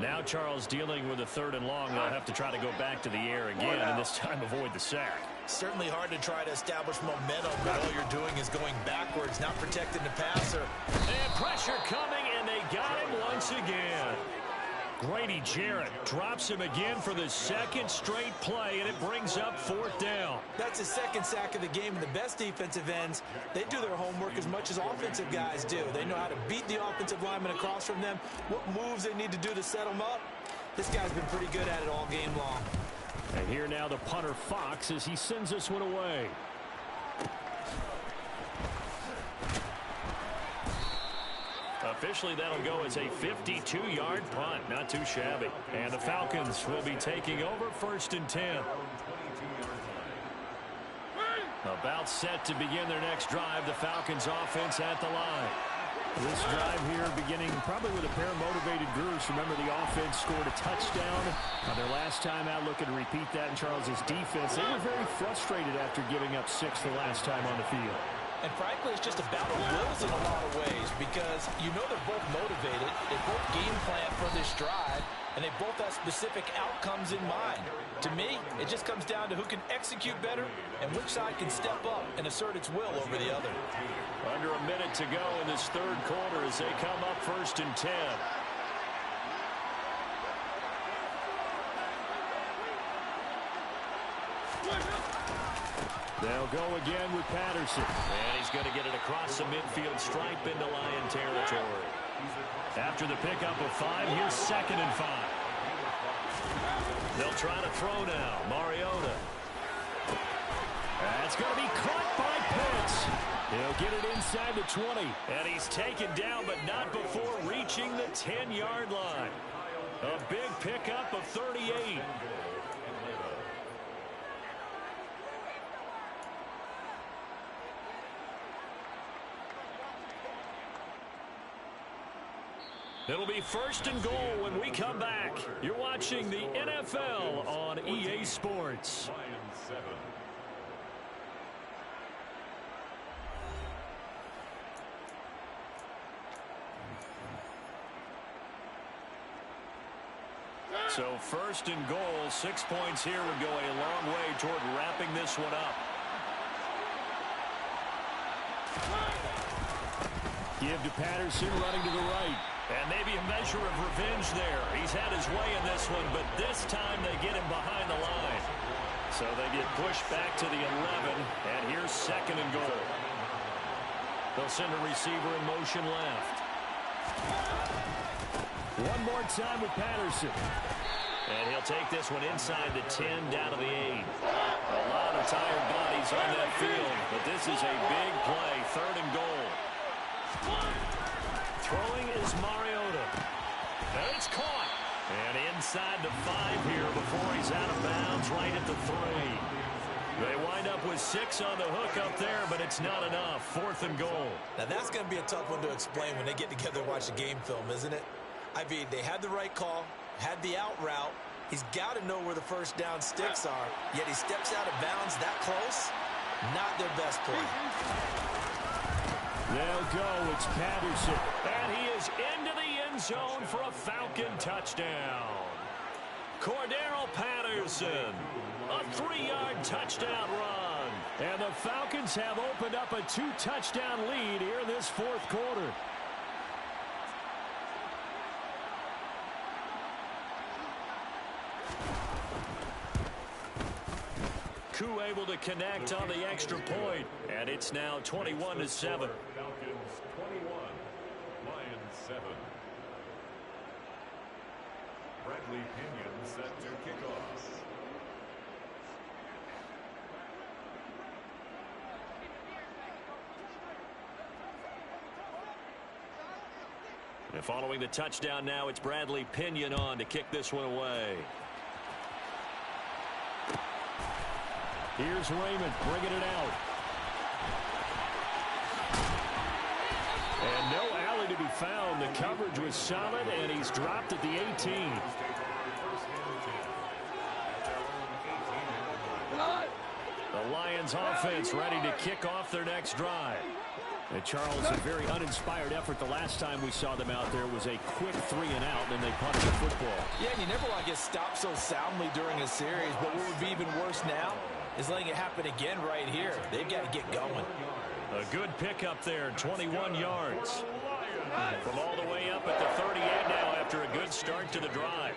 Now Charles dealing with a 3rd and long. They'll have to try to go back to the air again, and this time avoid the sack. Certainly hard to try to establish momentum, but all you're doing is going backwards, not protecting the passer. And pressure coming, and they got him once again. Grady Jarrett drops him again for the 2nd straight play, and it brings up 4th down. That's his 2nd sack of the game, and the best defensive ends, they do their homework as much as offensive guys do. They know how to beat the offensive lineman across from them, what moves they need to do to set them up. This guy's been pretty good at it all game long. And here now the punter Fox as he sends this one away. Officially, that'll go as a 52-yard punt. Not too shabby. And the Falcons will be taking over 1st and 10. About set to begin their next drive. The Falcons offense at the line. This drive here beginning probably with a pair of motivated groups. Remember, the offense scored a touchdown on their last time out. Looking to repeat that in Charles's defense. They were very frustrated after giving up 6 the last time on the field. And frankly, it's just a battle of wills in a lot of ways because you know they're both motivated. They both game plan for this drive, and they both have specific outcomes in mind. To me, it just comes down to who can execute better and which side can step up and assert its will over the other. Under a minute to go in this 3rd quarter as they come up 1st and 10. They'll go again with Patterson. And he's going to get it across the midfield stripe into Lion territory. After the pickup of 5, here's 2nd and 5. They'll try to throw now. Mariota. That's going to be caught by Pitts. He'll get it inside the 20. And he's taken down, but not before reaching the 10-yard line. A big pickup of 38. It'll be 1st and goal when we come back. You're watching the NFL on EA Sports. So 1st and goal, 6 points here would go a long way toward wrapping this one up. Give to Patterson running to the right. And maybe a measure of revenge there. He's had his way in this one, but this time they get him behind the line. So they get pushed back to the 11, and here's 2nd and goal. They'll send a receiver in motion left. One more time with Patterson. And he'll take this one inside the 10, down to the 8. A lot of tired bodies on that field, but this is a big play, 3rd and goal. Throwing is Mariota. And it's caught. And inside the 5 here before he's out of bounds right at the 3. They wind up with 6 on the hook up there, but it's not enough. 4th and goal. Now that's going to be a tough one to explain when they get together and watch the game film, isn't it? I mean, they had the right call, had the out route, He's got to know where the first down sticks are, yet he steps out of bounds that close. Not their best play. They'll go. It's Patterson. And he is into the end zone for a Falcon touchdown. Cordero Patterson, a 3-yard touchdown run. And the Falcons have opened up a 2-touchdown lead here in this fourth quarter. Koo able to connect on the extra point, and it's now 21-7. Falcons 21, Lions 7. Bradley Pinion set to kick off. And following the touchdown now, it's Bradley Pinion on to kick this one away. Here's Raymond bringing it out. And no alley to be found. The coverage was solid, and he's dropped at the 18. The Lions offense ready to kick off their next drive. And Charles, a very uninspired effort the last time we saw them out there was a quick 3 and out, and they punted the football. Yeah, and you never want to get stopped so soundly during a series, but what would be even worse now is letting it happen again right here. They've got to get going. A good pickup there, 21 yards. From all the way up at the 38 now after a good start to the drive.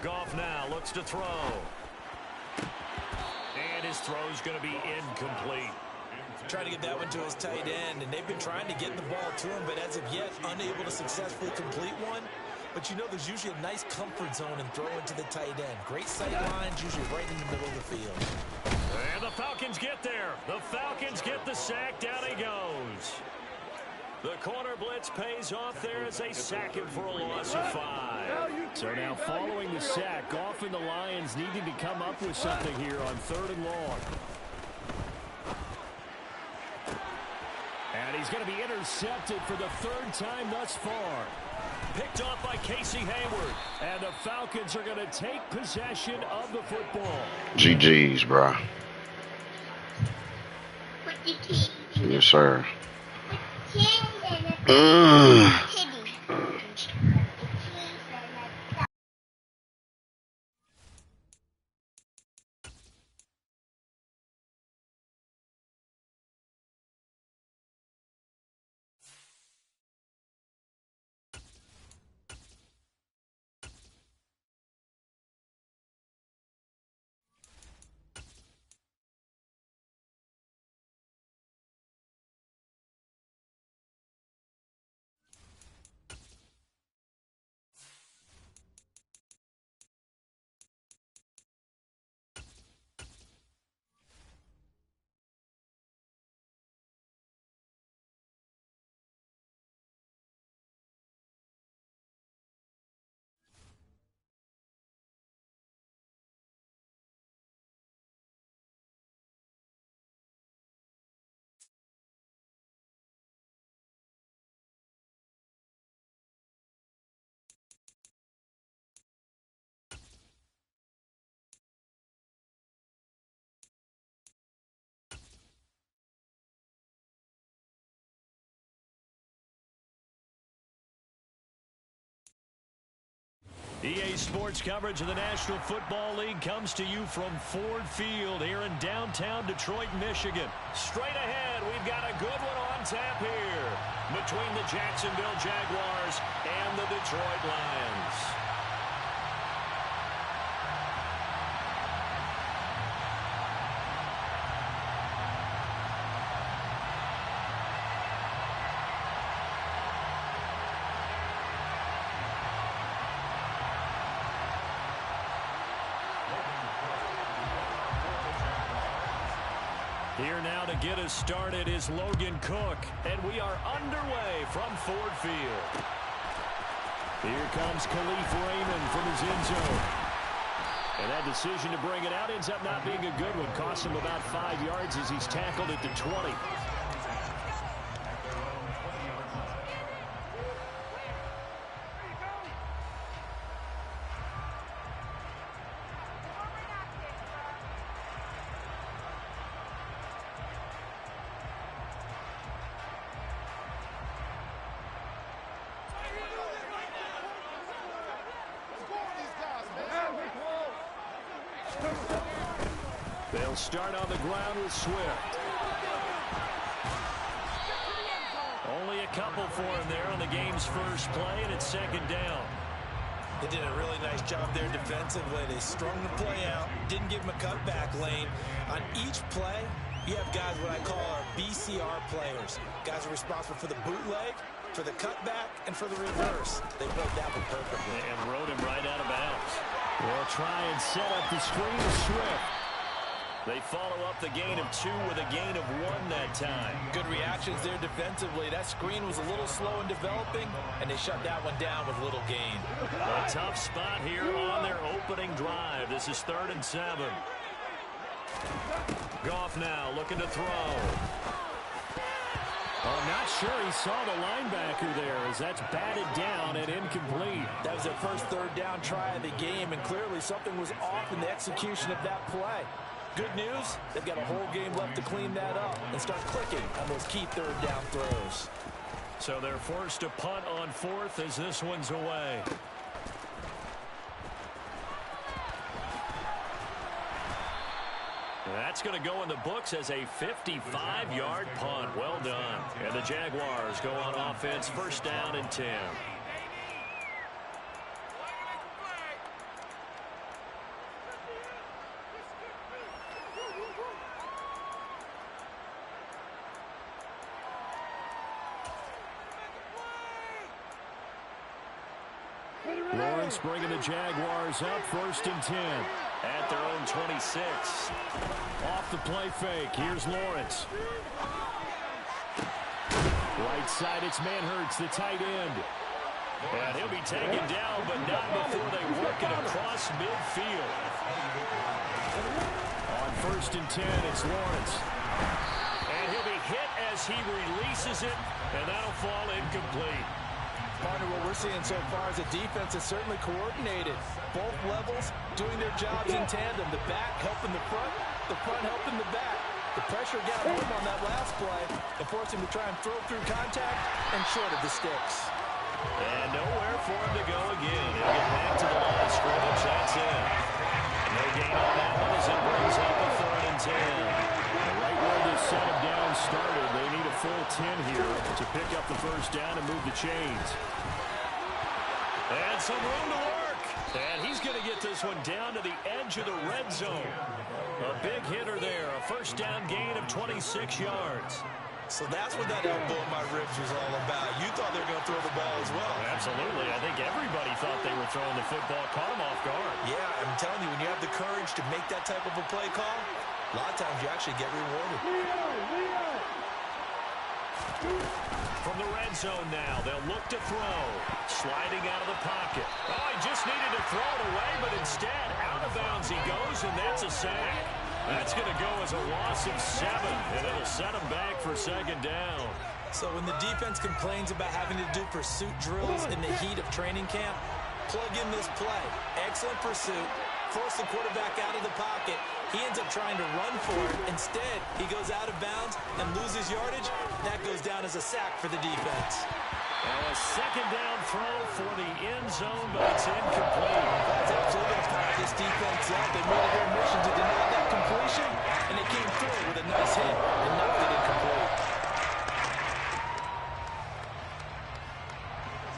Goff now looks to throw. And his throw's going to be incomplete. Trying to get that one to his tight end, and they've been trying to get the ball to him, but as of yet, unable to successfully complete one. But you know there's usually a nice comfort zone in throwing to the tight end. Great sight lines, usually right in the middle of the field. And the Falcons get there. The Falcons get the sack. Down he goes. The corner blitz pays off there as they sack him for a loss of 5. So now following the sack, Goff and the Lions needing to come up with something here on 3rd and long. And he's going to be intercepted for the 3rd time thus far. Picked off by Casey Hayward. And the Falcons are going to take possession of the football. GG's, bro. Yes, sir. EA Sports coverage of the National Football League comes to you from Ford Field here in downtown Detroit, Michigan. Straight ahead, we've got a good one on tap here between the Jacksonville Jaguars and the Detroit Lions. Here now to get us started is Logan Cook, and we are underway from Ford Field. Here comes Khalif Raymond from his end zone. And that decision to bring it out ends up not being a good one. Cost him about 5 yards as he's tackled at the 20. They'll start on the ground with Swift. Only a couple for him there on the game's first play, and it's second down. They did a really nice job there defensively. They strung the play out, didn't give him a cutback lane. On each play, you have guys what I call our BCR players. Guys are responsible for the bootleg, for the cutback, and for the reverse. They played that one perfectly. And rode him right out of bounds. They'll try and set up the screen to Swift. They follow up the gain of 2 with a gain of 1 that time. Good reactions there defensively. That screen was a little slow in developing, and they shut that one down with little gain. A tough spot here on their opening drive. This is 3rd and 7. Goff now looking to throw. I'm not sure he saw the linebacker there as that's batted down and incomplete. That was their first 3rd down try of the game, and clearly something was off in the execution of that play. Good news, they've got a whole game left to clean that up and start clicking on those key 3rd down throws. So they're forced to punt on 4th as this one's away. That's going to go in the books as a 55-yard punt. Well done. And the Jaguars go on offense, 1st down and 10. Lawrence bringing the Jaguars up, 1st and 10. At their own 26. Off the play fake. Here's Lawrence. Right side, it's Manhertz, the tight end. And he'll be taken down, but not before they work it across midfield. On 1st and 10, it's Lawrence. And he'll be hit as he releases it, and that'll fall incomplete. Partner, what we're seeing so far is the defense is certainly coordinated. Both levels doing their jobs in tandem. The back helping the front helping the back. The pressure got him on that last play and forced him to try and throw through contact and short of the sticks. And nowhere for him to go again. He'll get back to the line of scrimmage. That's it. No gain on that one as it brings up a 3rd and 10. Right where this set him down started, they need a full 10 here to pick up the 1st down and move the chains. And some room to work. And he's going to get this one down to the edge of the red zone. A big hitter there. A 1st down gain of 26 yards. So that's what that elbow in my ribs was all about. You thought they were going to throw the ball as well. Absolutely. I think everybody thought they were throwing the football. Caught him off guard. Yeah, I'm telling you, when you have the courage to make that type of a play call, a lot of times you actually get rewarded. From the red zone now, they'll look to throw. Sliding out of the pocket. Oh, he just needed to throw it away, but instead, out of bounds he goes, and that's a sack. That's going to go as a loss of 7, and it'll set him back for 2nd down. So when the defense complains about having to do pursuit drills in the heat of training camp, plug in this play. Excellent pursuit. Force the quarterback out of the pocket. He ends up trying to run for it. Instead, he goes out of bounds and loses yardage. That goes down as a sack for the defense. And a 2nd down throw for the end zone, but it's incomplete. That's absolutely going to fire this defense up. They made it their mission to deny that completion, and they came through with a nice hit and knocked it incomplete.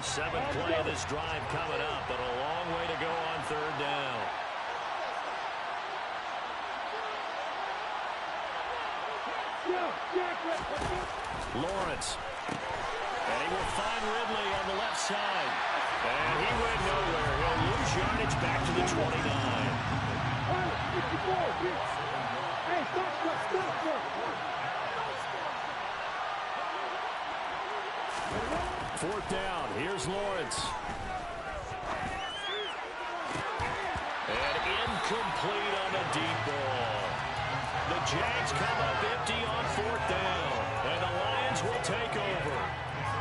7th play of this drive coming up, but a long way to go on 3rd down. Lawrence. And he will find Ridley on the left side. And he went nowhere. He'll lose yardage back to the 29. Fourth down. Here's Lawrence. And incomplete on a deep ball. The Jags come up empty on 4th down. And the Lions will take over.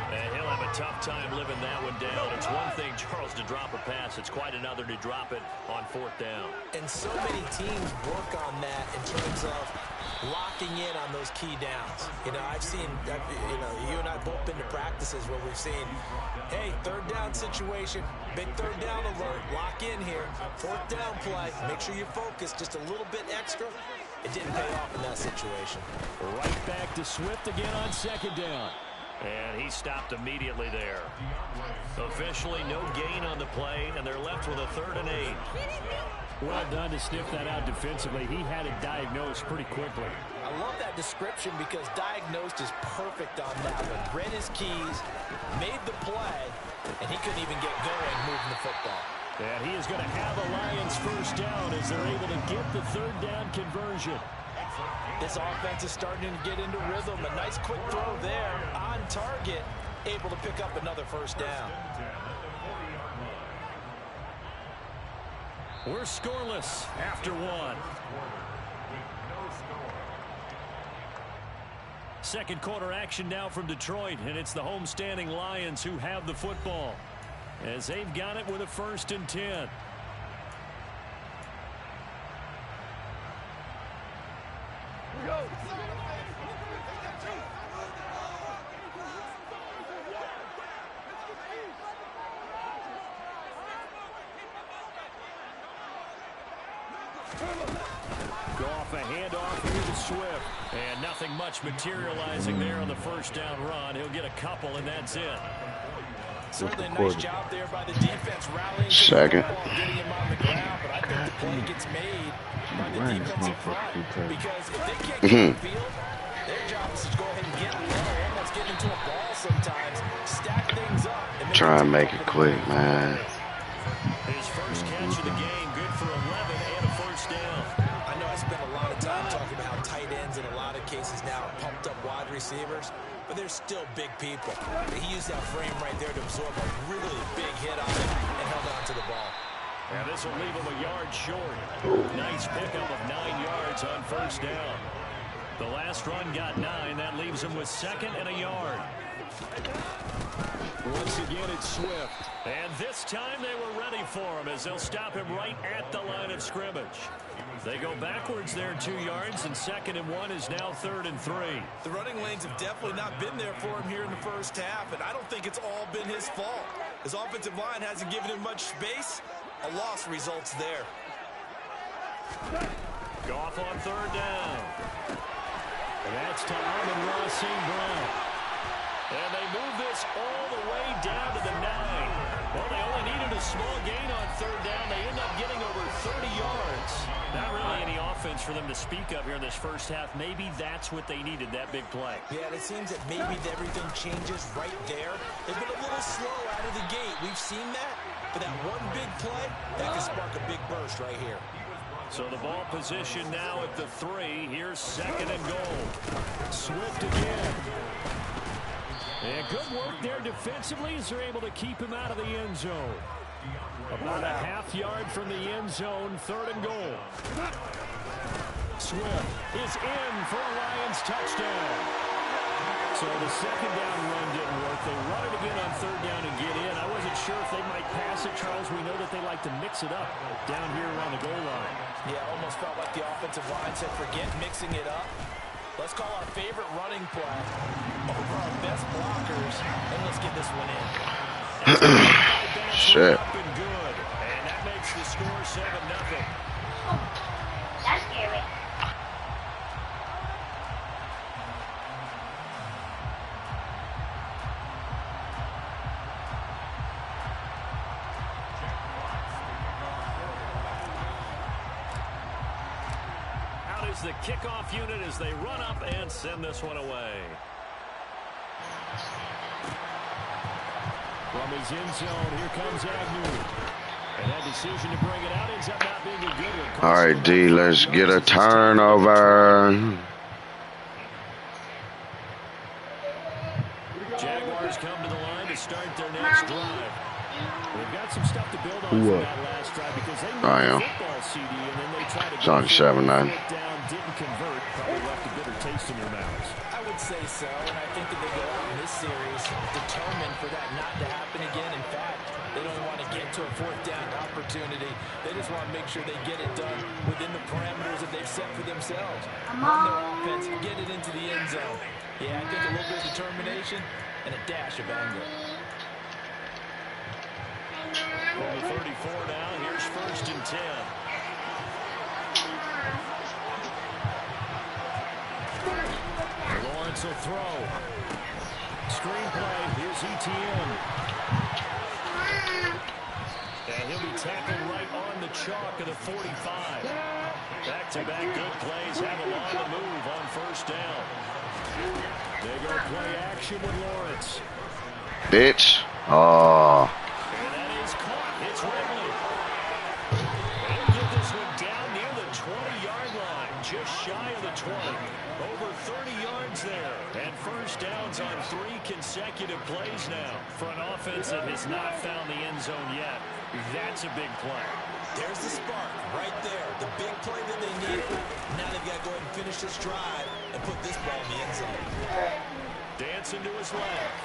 And he'll have a tough time living that one down. It's one thing, Charles, to drop a pass. It's quite another to drop it on 4th down. And so many teams work on that in terms of locking in on those key downs. You know, I've seen, you and I both been to practices where we've seen, hey, 3rd down situation, big 3rd down alert, lock in here, 4th down play, make sure you focus just a little bit extra. it didn't pay off in that situation. Right back to Swift again on second down. And he stopped immediately there. Officially no gain on the play, and they're left with a 3rd and 8. Well done to sniff that out defensively. He had it diagnosed pretty quickly. I love that description because diagnosed is perfect on that one. Read his keys, made the play, and he couldn't even get going moving the football. And he is going to have a Lions first down as they're able to get the 3rd down conversion. This offense is starting to get into rhythm. A nice quick throw there on target, able to pick up another first down. We're scoreless after 1. Second quarter action now from Detroit, and it's the homestanding Lions who have the football as they've got it with a 1st and 10. Go off a handoff here to Swift. And nothing much materializing there on the first down run. He'll get a couple, and that's it. Certainly a nice job there by the defense rallying Second. to the football, getting him on the ground, but I think the play gets made by the defensive front because if they can't get on the field, their job is to go ahead and get low, almost get into a ball sometimes, stack things up. And Try and make it quick, man. His first catch of the game, good for 11 and a first down. I know I spent a lot of time talking about how tight ends in a lot of cases now are pumped up wide receivers, but they're still big people. He used that frame right there to absorb a really big hit on it and held on to the ball. And this will leave him a yard short. Nice pickup of 9 yards on first down. The last run got 9. That leaves him with 2nd and a yard. Once again, it's Swift. And this time they were ready for him as they'll stop him right at the line of scrimmage. They go backwards there 2 yards, and 2nd and 1 is now 3rd and 3. The running lanes have definitely not been there for him here in the first half, and I don't think it's all been his fault. His offensive line hasn't given him much space. A loss results there. Goff on 3rd down. And that's to Amon-Ra St. Brown. And they move this all the way down to the 9. Well, they only needed a small gain on 3rd down. They end up getting over 30 yards. Not really any offense for them to speak of here in this first half. Maybe that's what they needed, that big play. Yeah, it seems that maybe everything changes right there. They've been a little slow out of the gate. We've seen that. But that one big play, that can spark a big burst right here. So the ball position now at the 3. Here's 2nd and goal. Swift again. And good work there defensively as they're able to keep him out of the end zone. About a half yard from the end zone, 3rd and goal. Swift is in for a Lions touchdown. So the 2nd down run didn't work. They run it again on 3rd down and get in. I wasn't sure if they might pass it, Charles. We know that they like to mix it up down here around the goal line. Yeah, almost felt like the offensive line said, forget mixing it up. Let's call our favorite running play over our best blockers, and let's get this one in. Shit. Up and good. And that makes the score 7-0. That's scary. Out is the kickoff unit as they run up and send this one away. From his end zone, here comes Agnew. And that decision to bring it out ends up not being a good one. All right, D, let's get a turnover. Jaguars come to the line to start their next drive. They've got some stuff to build on from that last drive because they moved the football CD and then they tried to It's on 7-9. down, didn't convert, probably left a bitter taste in their mouths. I would say so, and I think that they go out in this series determined for that not to happen again. In fact, they don't want to get to a 4th down opportunity. They just want to make sure they get it done within the parameters that they've set for themselves. Run their offense, get it into the end zone. Yeah, I think a little bit of determination and a dash of anger. From the 34 now, here's 1st and 10. Jags will throw. Screenplay. Here's ETN. And he'll be tackled right on the chalk of the 45. Back-to-back good plays have him on the move on first down. They go play action with Lawrence. Bitch. Oh. And that is caught. It's Ridley. They'll get this one down near the 20-yard line, just shy of the 20. Over 30 yards there. And first downs on 3 consecutive plays now. For an offense that has not found the end zone yet, that's a big play. There's the spark right there. The big play that they needed. Now they've got to go ahead and finish this drive and put this ball in the end zone. Dancing to his left.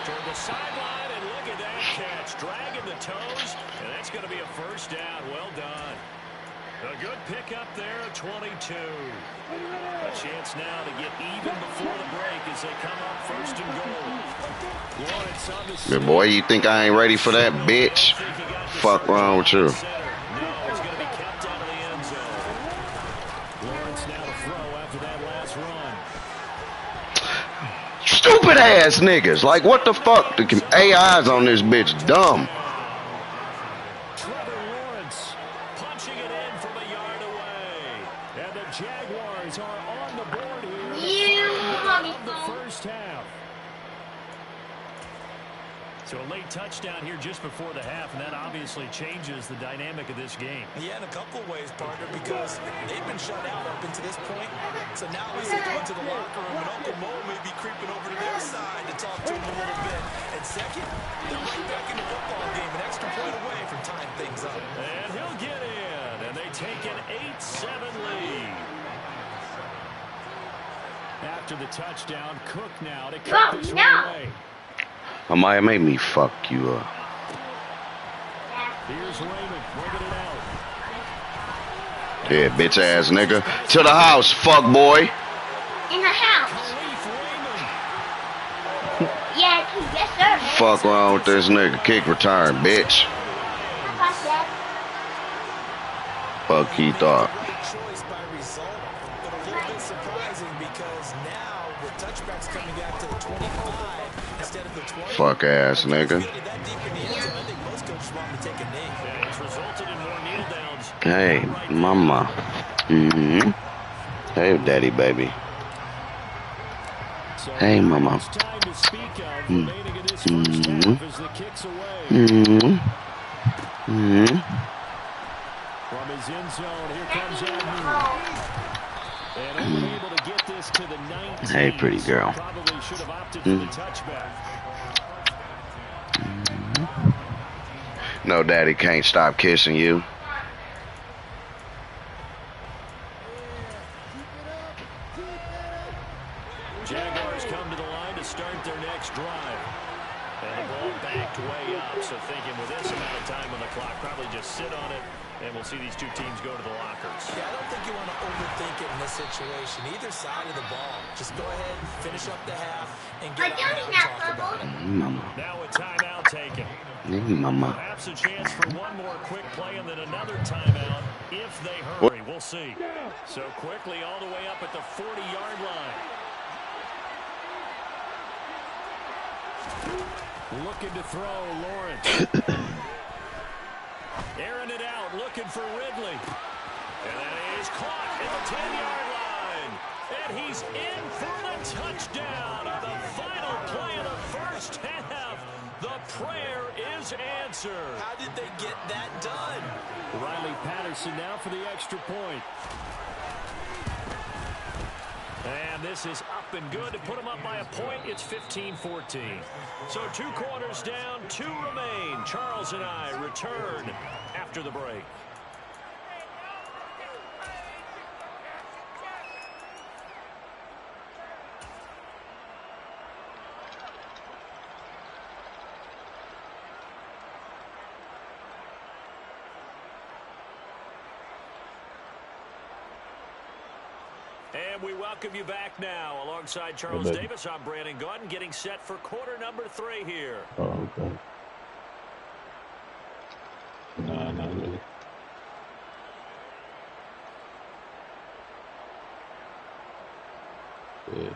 Toward the sideline, and look at that catch. Dragging the toes, and that's going to be a first down. Well done. A good pickup there at 22. A chance now to get even before the break as they come up first and goal. Lawrence on the Good boy, you think I ain't ready for that, bitch? Fuck wrong with you? No, he's going to be kept out of the end zone. Lawrence now to throw after that last run. Stupid ass niggas. Like, what the fuck? The AI's on this bitch dumb. Trevor Lawrence punching it in from a yard away. And the Jaguars are on the board here. Of the first half. So a late touchdown here just before the half, and that obviously changes the dynamic of this game. Yeah, in a couple of ways, partner, because they've been shut out up into this point. So now at least they go into the locker room, and Uncle Mo may be creeping over to their side to talk to him a little bit. And second, they're right back in the football game, an extra point away from tying things up. And he'll get in, and they take an 8-7 lead. After the touchdown, Cook now to kick this one away. Amaya made me fuck you up. Here's Raymond working it out. Yeah, bitch ass nigga. To the house, fuck boy. In the house. Yeah, yes, sir. Fuck wrong with this nigga. Kick return, bitch. Fuck he thought. Great choice by result, but a little bit surprising because now with touchbacks coming out to the 25 instead of the 20. Fuck ass nigga. That deep in the end zone, I think most coaches want to take a knee. Yeah, it's resulted in more kneel downs. Hey, mama. Hey, daddy, baby. So Hey, mama. it's time to speak of remaining in this first half as the kicks away. From his end zone, here comes Agnew. And unable to get this to the 19. Hey, pretty girl. Probably should have opted for the touchback. No, daddy can't stop kissing you. Jaguars come to the line to start their next drive. And the ball backed way up, so thinking with this amount of time on the clock, probably just sit on it, and we'll see these two teams go to the lockers. Yeah, I don't think you want to overthink it in this situation. Either side of the ball. Just go ahead, finish up the half, and get out and talk about it. Mama. Now a timeout taken. Mama. Perhaps a chance for one more quick play and then another timeout if they hurry. We'll see. So quickly all the way up at the 40-yard line. Looking to throw, Lawrence. Airing it out, looking for Ridley. And that is caught at the 10-yard line. And he's in for the touchdown on the final play of the first half. The prayer is answered. How did they get that done? Riley Patterson now for the extra point. And this is up and good to put them up by a point. It's 15-14. So 2 quarters down, 2 remain. Charles and I return after the break. And we welcome you back now. Alongside Charles Davis, I'm Brandon Gordon, getting set for quarter number 3 here. Oh, okay. Nah, not really. Yeah.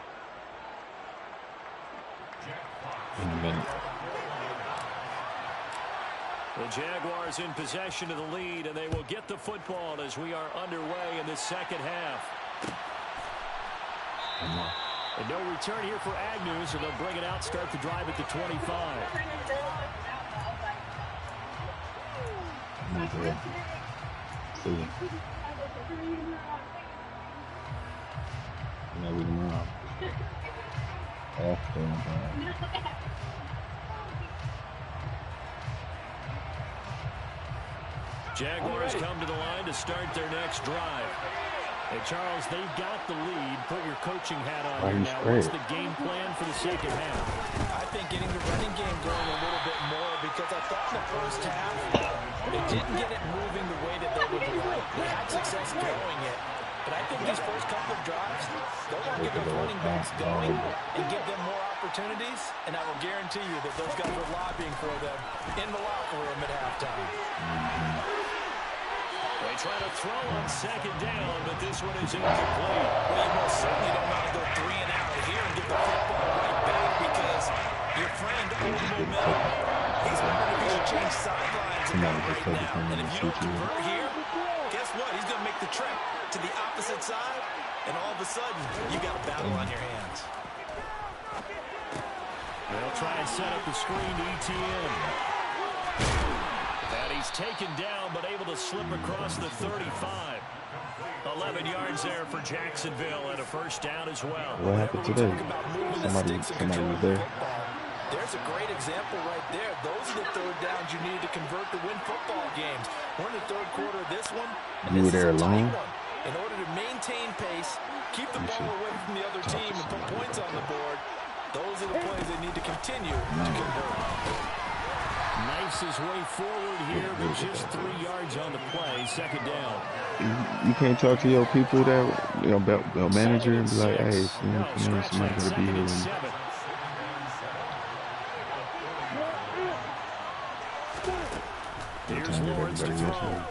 In a minute. The Jaguars in possession of the lead, and they will get the football as we are underway in the second half. And no return here for Agnew, so they'll bring it out, start the drive at the 25. Maybe tomorrow. Jaguars come to the line to start their next drive. Hey, Charles, they've got the lead. Put your coaching hat on here now. What's the game plan for the second half? I think getting the running game going a little bit more, because I thought in the first half they didn't get it moving the way that they would like. They had success throwing it, but I think these first couple of drives, they'll want to get those running backs going and give them more opportunities, and I will guarantee you that those guys were lobbying for them in the locker room at halftime. They try to throw on second down, but this one is incomplete. Well, you most certainly don't want to go 3 and out here and get the football right back, because your friend, Old Momentum, he's wondering if he should change sidelines about right now. And if you don't convert here, guess what? He's going to make the trek to the opposite side, and all of a sudden, you got a battle on your hands. They'll try and set up the screen to ETN. And he's taken down, but able to slip across the 35. 11 yards there for Jacksonville, and a first down as well. What happened today? Somebody was there. There's a great example right there. Those are the third downs you need to convert to win football games. We're in the third quarter of this one. You were there alone? In order to maintain pace, keep the ball away from the other team, and put points on the board, those are the plays they need to continue to convert. Knifes his way forward here, but just 3 yards on the play. Second down. You can't talk to your people that, you know, about manager and be like, hey, somebody's going to be here. Here's Lawrence to throw.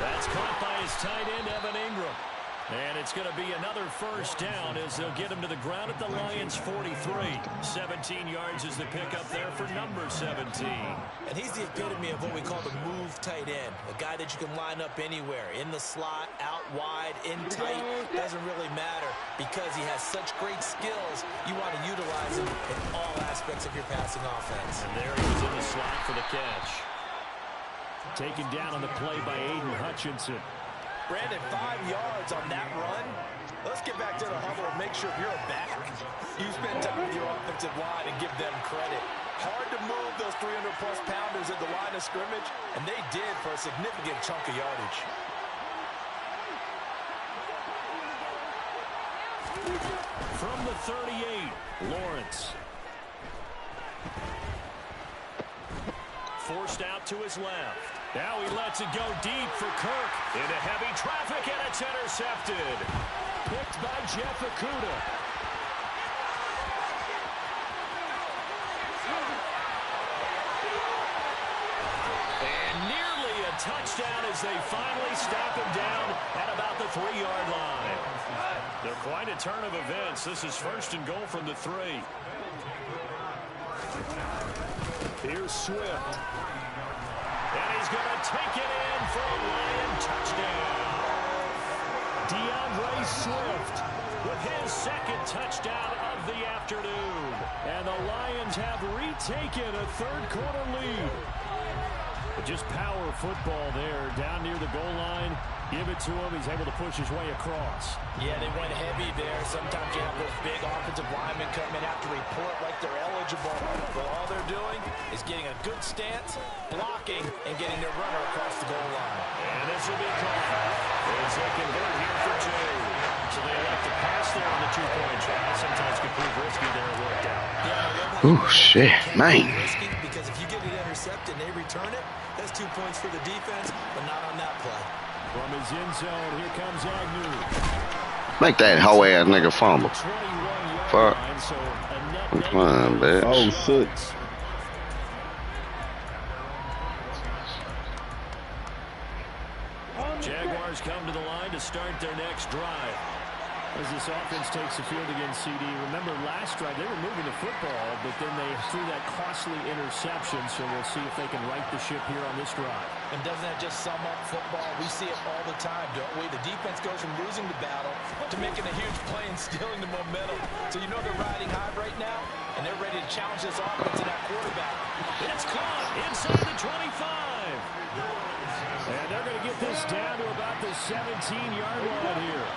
That's caught by his tight end, Evan Ingram. And it's going to be another first down as they'll get him to the ground at the Lions' 43. 17 yards is the pickup there for number 17. And he's the epitome of what we call the move tight end. A guy that you can line up anywhere. In the slot, out wide, in tight. Doesn't really matter, because he has such great skills. You want to utilize him in all aspects of your passing offense. And there he was in the slot for the catch. Taken down on the play by Aiden Hutchinson. Brandon, 5 yards on that run. Let's get back to the huddle and make sure you're a back. You spend time with your offensive line and give them credit. Hard to move those 300-plus pounders at the line of scrimmage, and they did for a significant chunk of yardage. From the 38, Lawrence. Forced out to his left. Now he lets it go deep for Kirk. Into heavy traffic, and it's intercepted. Picked by Jeff Okudah. And nearly a touchdown as they finally stop him down at about the 3-yard line. They're quite a turn of events. This is first and goal from the 3. Here's Swift. And he's going to take it in for a Lion touchdown. DeAndre Swift with his second touchdown of the afternoon. And the Lions have retaken a third-quarter lead. But just power football there down near the goal line. Give it to him. He's able to push his way across. Yeah, they went heavy there. Sometimes you have those big offensive linemen come in, have to report like they're eligible. But all they're doing is getting a good stance, blocking, and getting their runner across the goal line. And this will be caught as they convert here for 2. So they elect to pass there on the 2-point try. Sometimes can prove risky there. It worked out. Yeah, oh, shit, man. Risky, because if you get it intercepted and they return it, that's 2 points for the defense, but not on that play. From his end zone, here comes Agnew. Make that hoe ass nigga fumble. Fuck. Come on, bitch. Oh, shit. Jaguars come to the line to start their next drive. As this offense takes the field against CD, remember last drive they were moving the football, but then they threw that costly interception, so we'll see if they can right the ship here on this drive. And doesn't that just sum up football? We see it all the time, don't we? The defense goes from losing the battle to making a huge play and stealing the momentum. So you know they're riding high right now, and they're ready to challenge this offense and that quarterback. It's caught inside the 25. And they're going to get this down to about the 17-yard line here.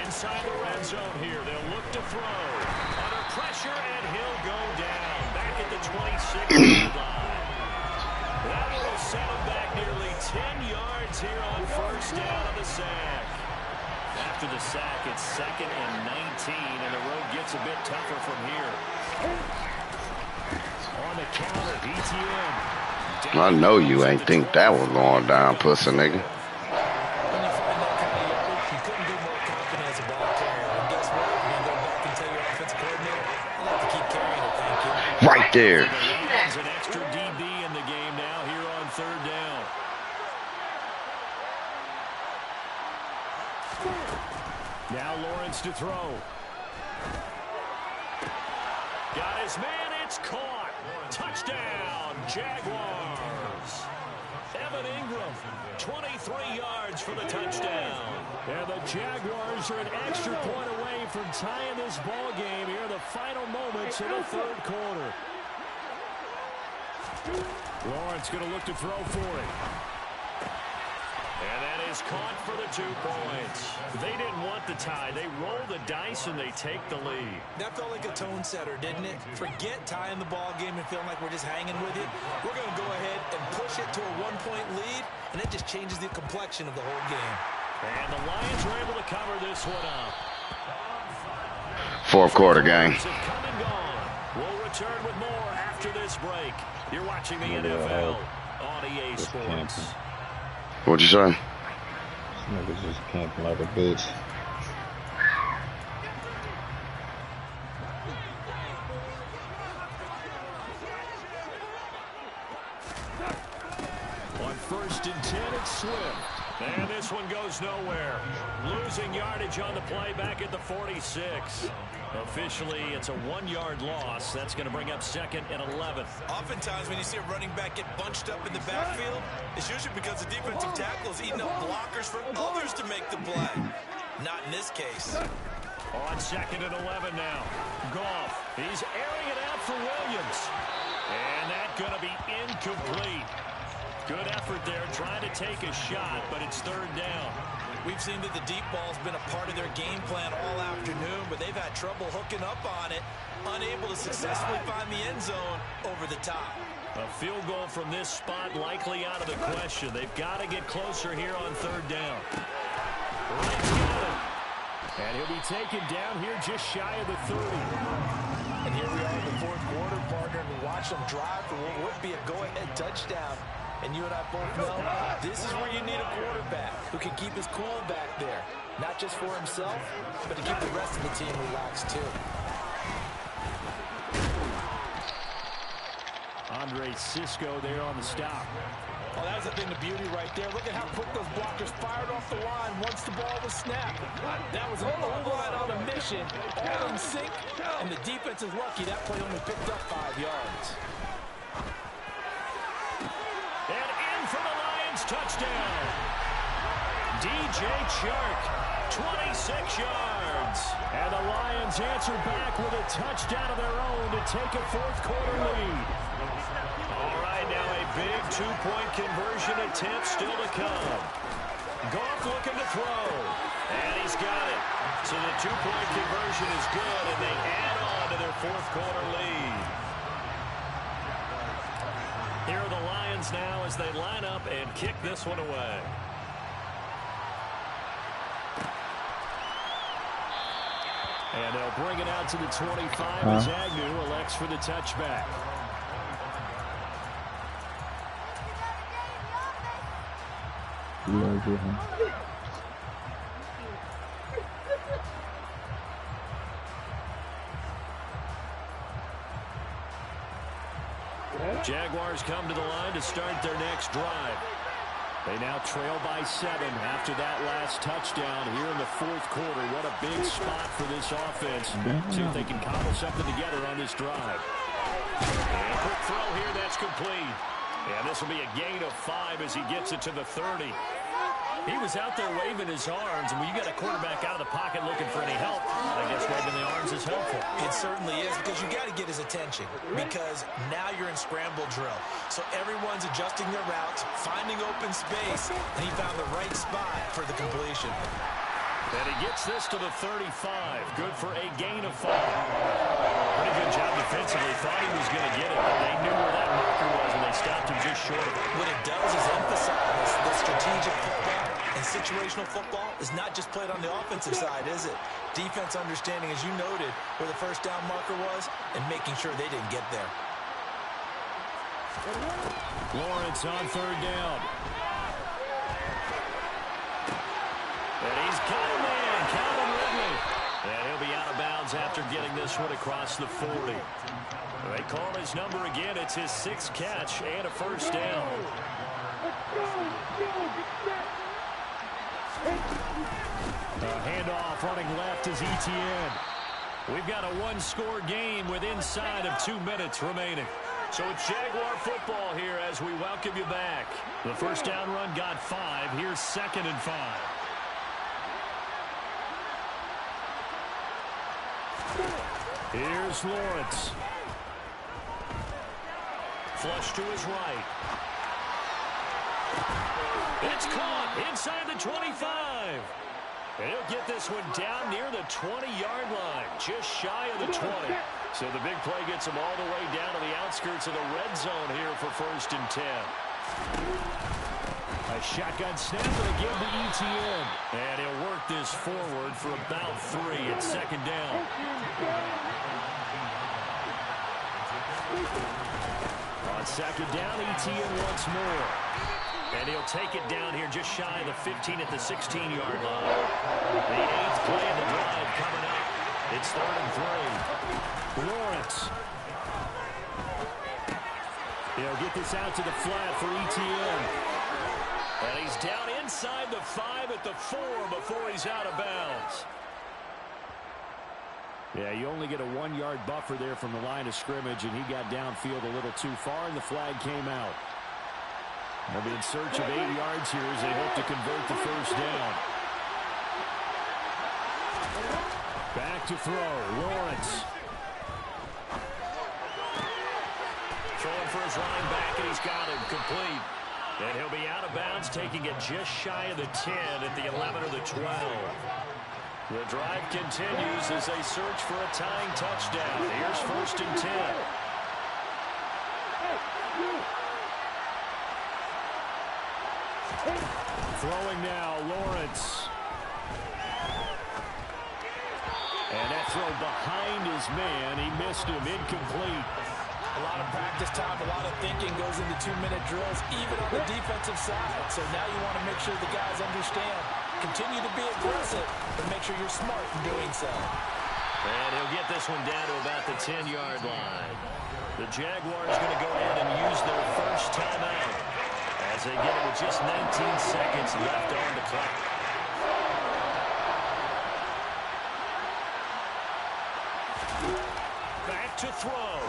Inside the red zone here, they'll look to throw. Under pressure, and he'll go down. Back at the 26-yard line. That will set him back nearly 10 yards here on first down of the sack. After the sack, it's 2nd and 19, and the road gets a bit tougher from here. On the counter, ETN. I know you ain't think that was going down, pussy nigga. Right there. There's an extra DB in the game now here on 3rd down. Now Lawrence to throw. Got his man, it's caught. Touchdown, Jaguars. Evan Ingram, 23 yards for the touchdown. And the Jaguars are an extra point away from tying this ball game here in the final moments of the 3rd quarter. Lawrence going to look to throw for it. And that is caught for the 2 points. They didn't want the tie. They roll the dice and they take the lead. That felt like a tone setter, didn't it? Forget tying the ball game and feeling like we're just hanging with it. We're going to go ahead and push it to a 1-point lead, and it just changes the complexion of the whole game. And the Lions were able to cover this one up. 4th quarter game. Come and gone. We'll return with more after this break. You're watching the NFL on EA Sports. What'd you say? Niggas just camping like a bitch. On 1st and 10, it's Swift. And this one goes nowhere. Losing yardage on the play back at the 46. Officially, it's a 1-yard loss. That's going to bring up 2nd and 11. Oftentimes, when you see a running back get bunched up in the backfield, it's usually because the defensive tackle is eating up blockers for others to make the play. Not in this case. On 2nd and 11 now. Goff, he's airing it out for Williams. And that's going to be incomplete. Good effort there, trying to take a shot, but it's 3rd down. We've seen that the deep ball's been a part of their game plan all afternoon, but they've had trouble hooking up on it, unable to successfully find the end zone over the top. A field goal from this spot likely out of the question. They've got to get closer here on 3rd down. Right down. And he'll be taken down here just shy of the 30. And here we are in the 4th quarter, partner, and we watch them drive for what would be a go-ahead touchdown. And you and I both know this is where you need a quarterback who can keep his cool back there. Not just for himself, but to keep the rest of the team relaxed too. Andre Cisco there on the stop. Oh, that was a thing of beauty right there. Look at how quick those blockers fired off the line once the ball was snapped. That was an O-line on a mission, all in sync, and the defense is lucky that play only picked up 5 yards. And in for the Lions touchdown. DJ Chark, 26 yards. And the Lions answer back with a touchdown of their own to take a 4th quarter lead. All right, now a big 2-point conversion attempt still to come. Goff looking to throw. And he's got it. So the 2-point conversion is good, and they add on to their 4th quarter lead. Here are the Lions now as they line up and kick this one away. And they'll bring it out to the 25 as Agnew elects for the touchback. Jaguars come to the line to start their next drive. They now trail by 7 after that last touchdown here in the fourth quarter. What a big spot for this offense. See if they can cobble something together on this drive. And a quick throw here, that's complete. And this will be a gain of 5 as he gets it to the 30. He was out there waving his arms, and when you got a quarterback out of the pocket looking for any help, I guess waving the arms is helpful. It certainly is, because you got to get his attention, because now you're in scramble drill. So everyone's adjusting their routes, finding open space, and he found the right spot for the completion. And he gets this to the 35. Good for a gain of 5. Pretty good job defensively. Thought he was going to get it, but they knew where that marker was, and they stopped him just short of it. What it does is emphasize that strategic football and situational football is not just played on the offensive side, is it? Defense understanding, as you noted, where the first down marker was and making sure they didn't get there. Lawrence on third down. And he's got him in, Calvin Ridley. And he'll be out of bounds after getting this one across the 40. They call his number again. It's his 6th catch and a first down. Handoff running left is ETN. We've got a one-score game with inside of 2 minutes remaining. So it's Jaguar football here as we welcome you back. The first down run got 5. Here's 2nd and 5. Here's Lawrence. Flush to his right. It's caught inside the 25. And he'll get this one down near the 20-yard line, just shy of the 20. So the big play gets him all the way down to the outskirts of the red zone here for 1st and 10. A shotgun snap and again to ETN. And he'll work this forward for about 3 at 2nd down. On 2nd down, ETN once more. And he'll take it down here just shy of the 15 at the 16-yard line. The 8th play of the drive coming up. It's 3rd and 3. Lawrence. He'll get this out to the flat for ETN. And he's down inside the 5 at the 4 before he's out of bounds. Yeah, you only get a 1-yard buffer there from the line of scrimmage, and he got downfield a little too far, and the flag came out. They'll be in search of 8 yards here as they hope to convert the first down. Back to throw, Lawrence. Throwing for his running back, and he's got him complete. And he'll be out of bounds, taking it just shy of the 10 at the 11 or the 12. The drive continues as they search for a tying touchdown. Here's 1st and 10. Throwing now, Lawrence. And that throw behind his man. He missed him, incomplete. A lot of practice time, a lot of thinking goes into 2-minute drills, even on the defensive side. So now you want to make sure the guys understand. Continue to be aggressive, but make sure you're smart in doing so. And he'll get this one down to about the 10-yard line. The Jaguars going to go ahead and use their first timeout as they get it with just 19 seconds left on the clock. Back to throw.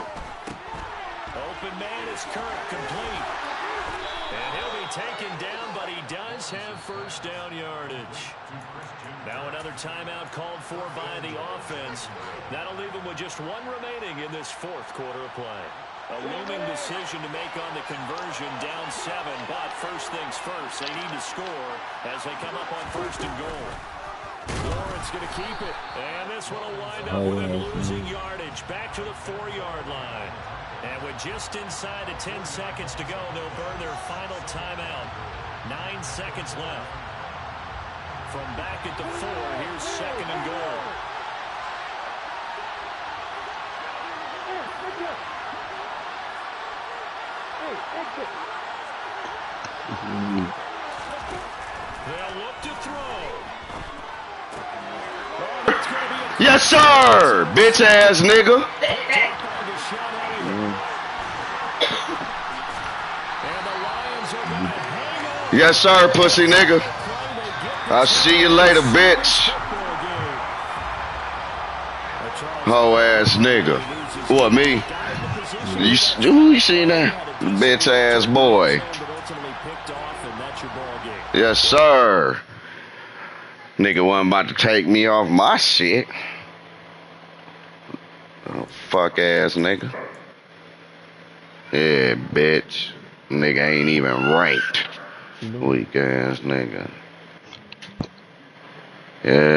Open man is Kirk, complete. And he'll be taken down, but he does have first down yardage. Now another timeout called for by the offense. That'll leave them with just 1 remaining in this 4th quarter of play. A looming decision to make on the conversion, down 7, but first things first, they need to score as they come up on 1st and goal. Lawrence going to keep it. And this one will wind up with him losing yardage back to the 4-yard line. And with just inside of 10 seconds to go, they'll burn their final timeout. 9 seconds left. From back at the 4, here's 2nd and goal. They'll look to throw. Yes, sir! Bitch ass nigga. And the Lions are going to hang on Yes, sir, pussy nigga. I'll see you later, bitch. Hoe ass nigga. What, me? You seen that? Bitch ass boy. Yes, sir. Nigga wasn't about to take me off my shit. Oh, fuck ass nigga. Yeah, bitch. Nigga ain't even ranked. Weak ass nigga. Yeah.